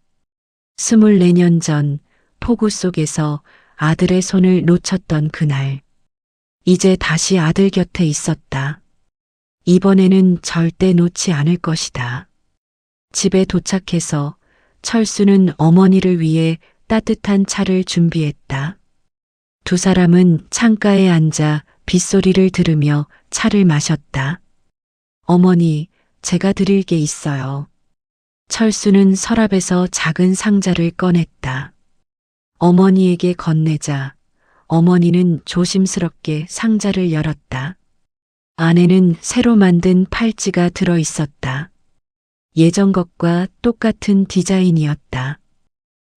24년 전 폭우 속에서 아들의 손을 놓쳤던 그날. 이제 다시 아들 곁에 있었다. 이번에는 절대 놓지 않을 것이다. 집에 도착해서 철수는 어머니를 위해 따뜻한 차를 준비했다. 두 사람은 창가에 앉아 빗소리를 들으며 차를 마셨다. 어머니, 제가 드릴 게 있어요. 철수는 서랍에서 작은 상자를 꺼냈다. 어머니에게 건네자 어머니는 조심스럽게 상자를 열었다. 안에는 새로 만든 팔찌가 들어 있었다. 예전 것과 똑같은 디자인이었다.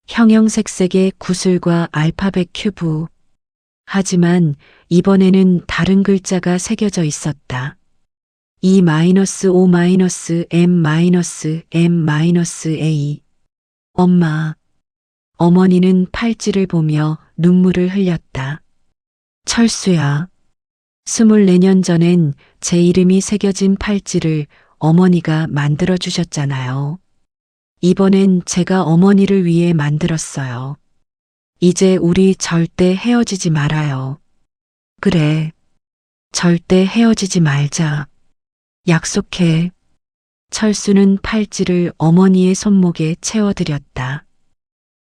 형형색색의 구슬과 알파벳 큐브. 하지만 이번에는 다른 글자가 새겨져 있었다. E-5-M-M-A. 엄마. 어머니는 팔찌를 보며 눈물을 흘렸다. 철수야. 24년 전엔 제 이름이 새겨진 팔찌를 어머니가 만들어 주셨잖아요. 이번엔 제가 어머니를 위해 만들었어요. 이제 우리 절대 헤어지지 말아요. 그래. 절대 헤어지지 말자. 약속해. 철수는 팔찌를 어머니의 손목에 채워드렸다.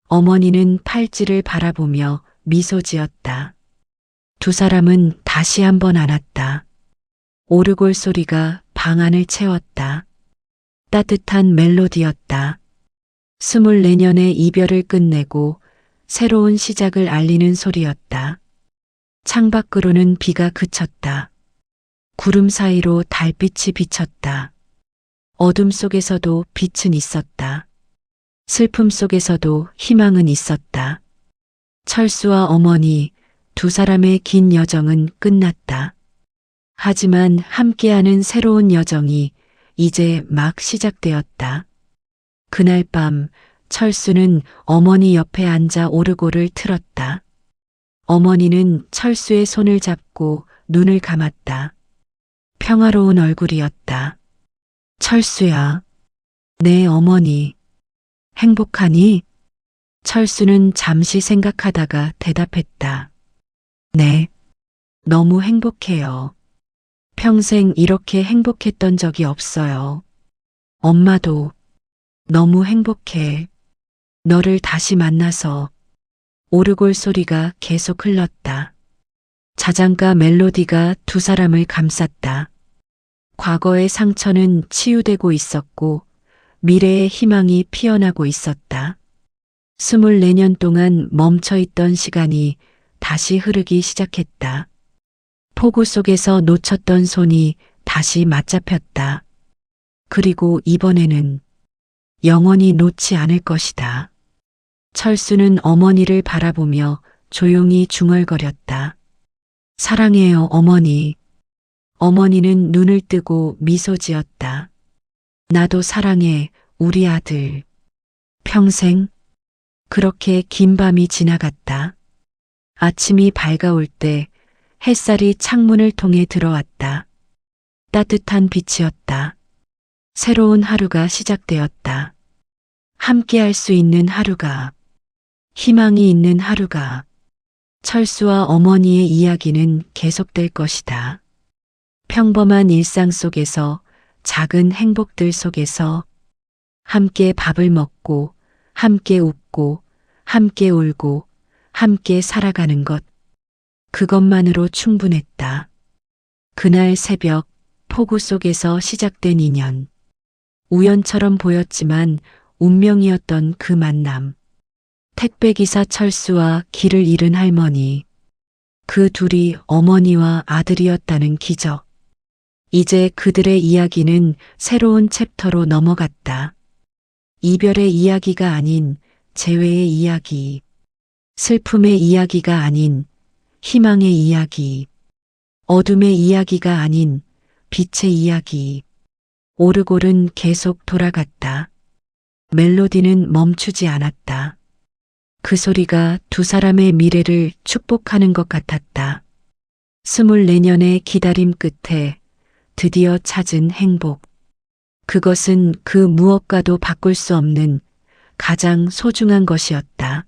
어머니는 팔찌를 바라보며 미소 지었다. 두 사람은 다시 한번 안았다. 오르골 소리가 방 안을 채웠다. 따뜻한 멜로디였다. 24년의 이별을 끝내고 새로운 시작을 알리는 소리였다. 창밖으로는 비가 그쳤다. 구름 사이로 달빛이 비쳤다. 어둠 속에서도 빛은 있었다. 슬픔 속에서도 희망은 있었다. 철수와 어머니 두 사람의 긴 여정은 끝났다. 하지만 함께하는 새로운 여정이 이제 막 시작되었다. 그날 밤 철수는 어머니 옆에 앉아 오르골을 틀었다. 어머니는 철수의 손을 잡고 눈을 감았다. 평화로운 얼굴이었다. 철수야, 내 어머니, 행복하니? 철수는 잠시 생각하다가 대답했다. 네, 너무 행복해요. 평생 이렇게 행복했던 적이 없어요. 엄마도 너무 행복해. 너를 다시 만나서. 오르골 소리가 계속 흘렀다. 자장가 멜로디가 두 사람을 감쌌다. 과거의 상처는 치유되고 있었고 미래의 희망이 피어나고 있었다. 24년 동안 멈춰있던 시간이 다시 흐르기 시작했다. 폭우 속에서 놓쳤던 손이 다시 맞잡혔다. 그리고 이번에는 영원히 놓지 않을 것이다. 철수는 어머니를 바라보며 조용히 중얼거렸다. 사랑해요, 어머니. 어머니는 눈을 뜨고 미소 지었다. 나도 사랑해, 우리 아들. 평생. 그렇게 긴 밤이 지나갔다. 아침이 밝아올 때 햇살이 창문을 통해 들어왔다. 따뜻한 빛이었다. 새로운 하루가 시작되었다. 함께 할 수 있는 하루가, 희망이 있는 하루가. 철수와 어머니의 이야기는 계속될 것이다. 평범한 일상 속에서, 작은 행복들 속에서 함께 밥을 먹고, 함께 웃고, 함께 울고, 함께 살아가는 것. 그것만으로 충분했다. 그날 새벽, 폭우 속에서 시작된 인연. 우연처럼 보였지만 운명이었던 그 만남. 택배기사 철수와 길을 잃은 할머니. 그 둘이 어머니와 아들이었다는 기적. 이제 그들의 이야기는 새로운 챕터로 넘어갔다. 이별의 이야기가 아닌 재회의 이야기. 슬픔의 이야기가 아닌 희망의 이야기. 어둠의 이야기가 아닌 빛의 이야기. 오르골은 계속 돌아갔다. 멜로디는 멈추지 않았다. 그 소리가 두 사람의 미래를 축복하는 것 같았다. 24년의 기다림 끝에 드디어 찾은 행복. 그것은 그 무엇과도 바꿀 수 없는 가장 소중한 것이었다.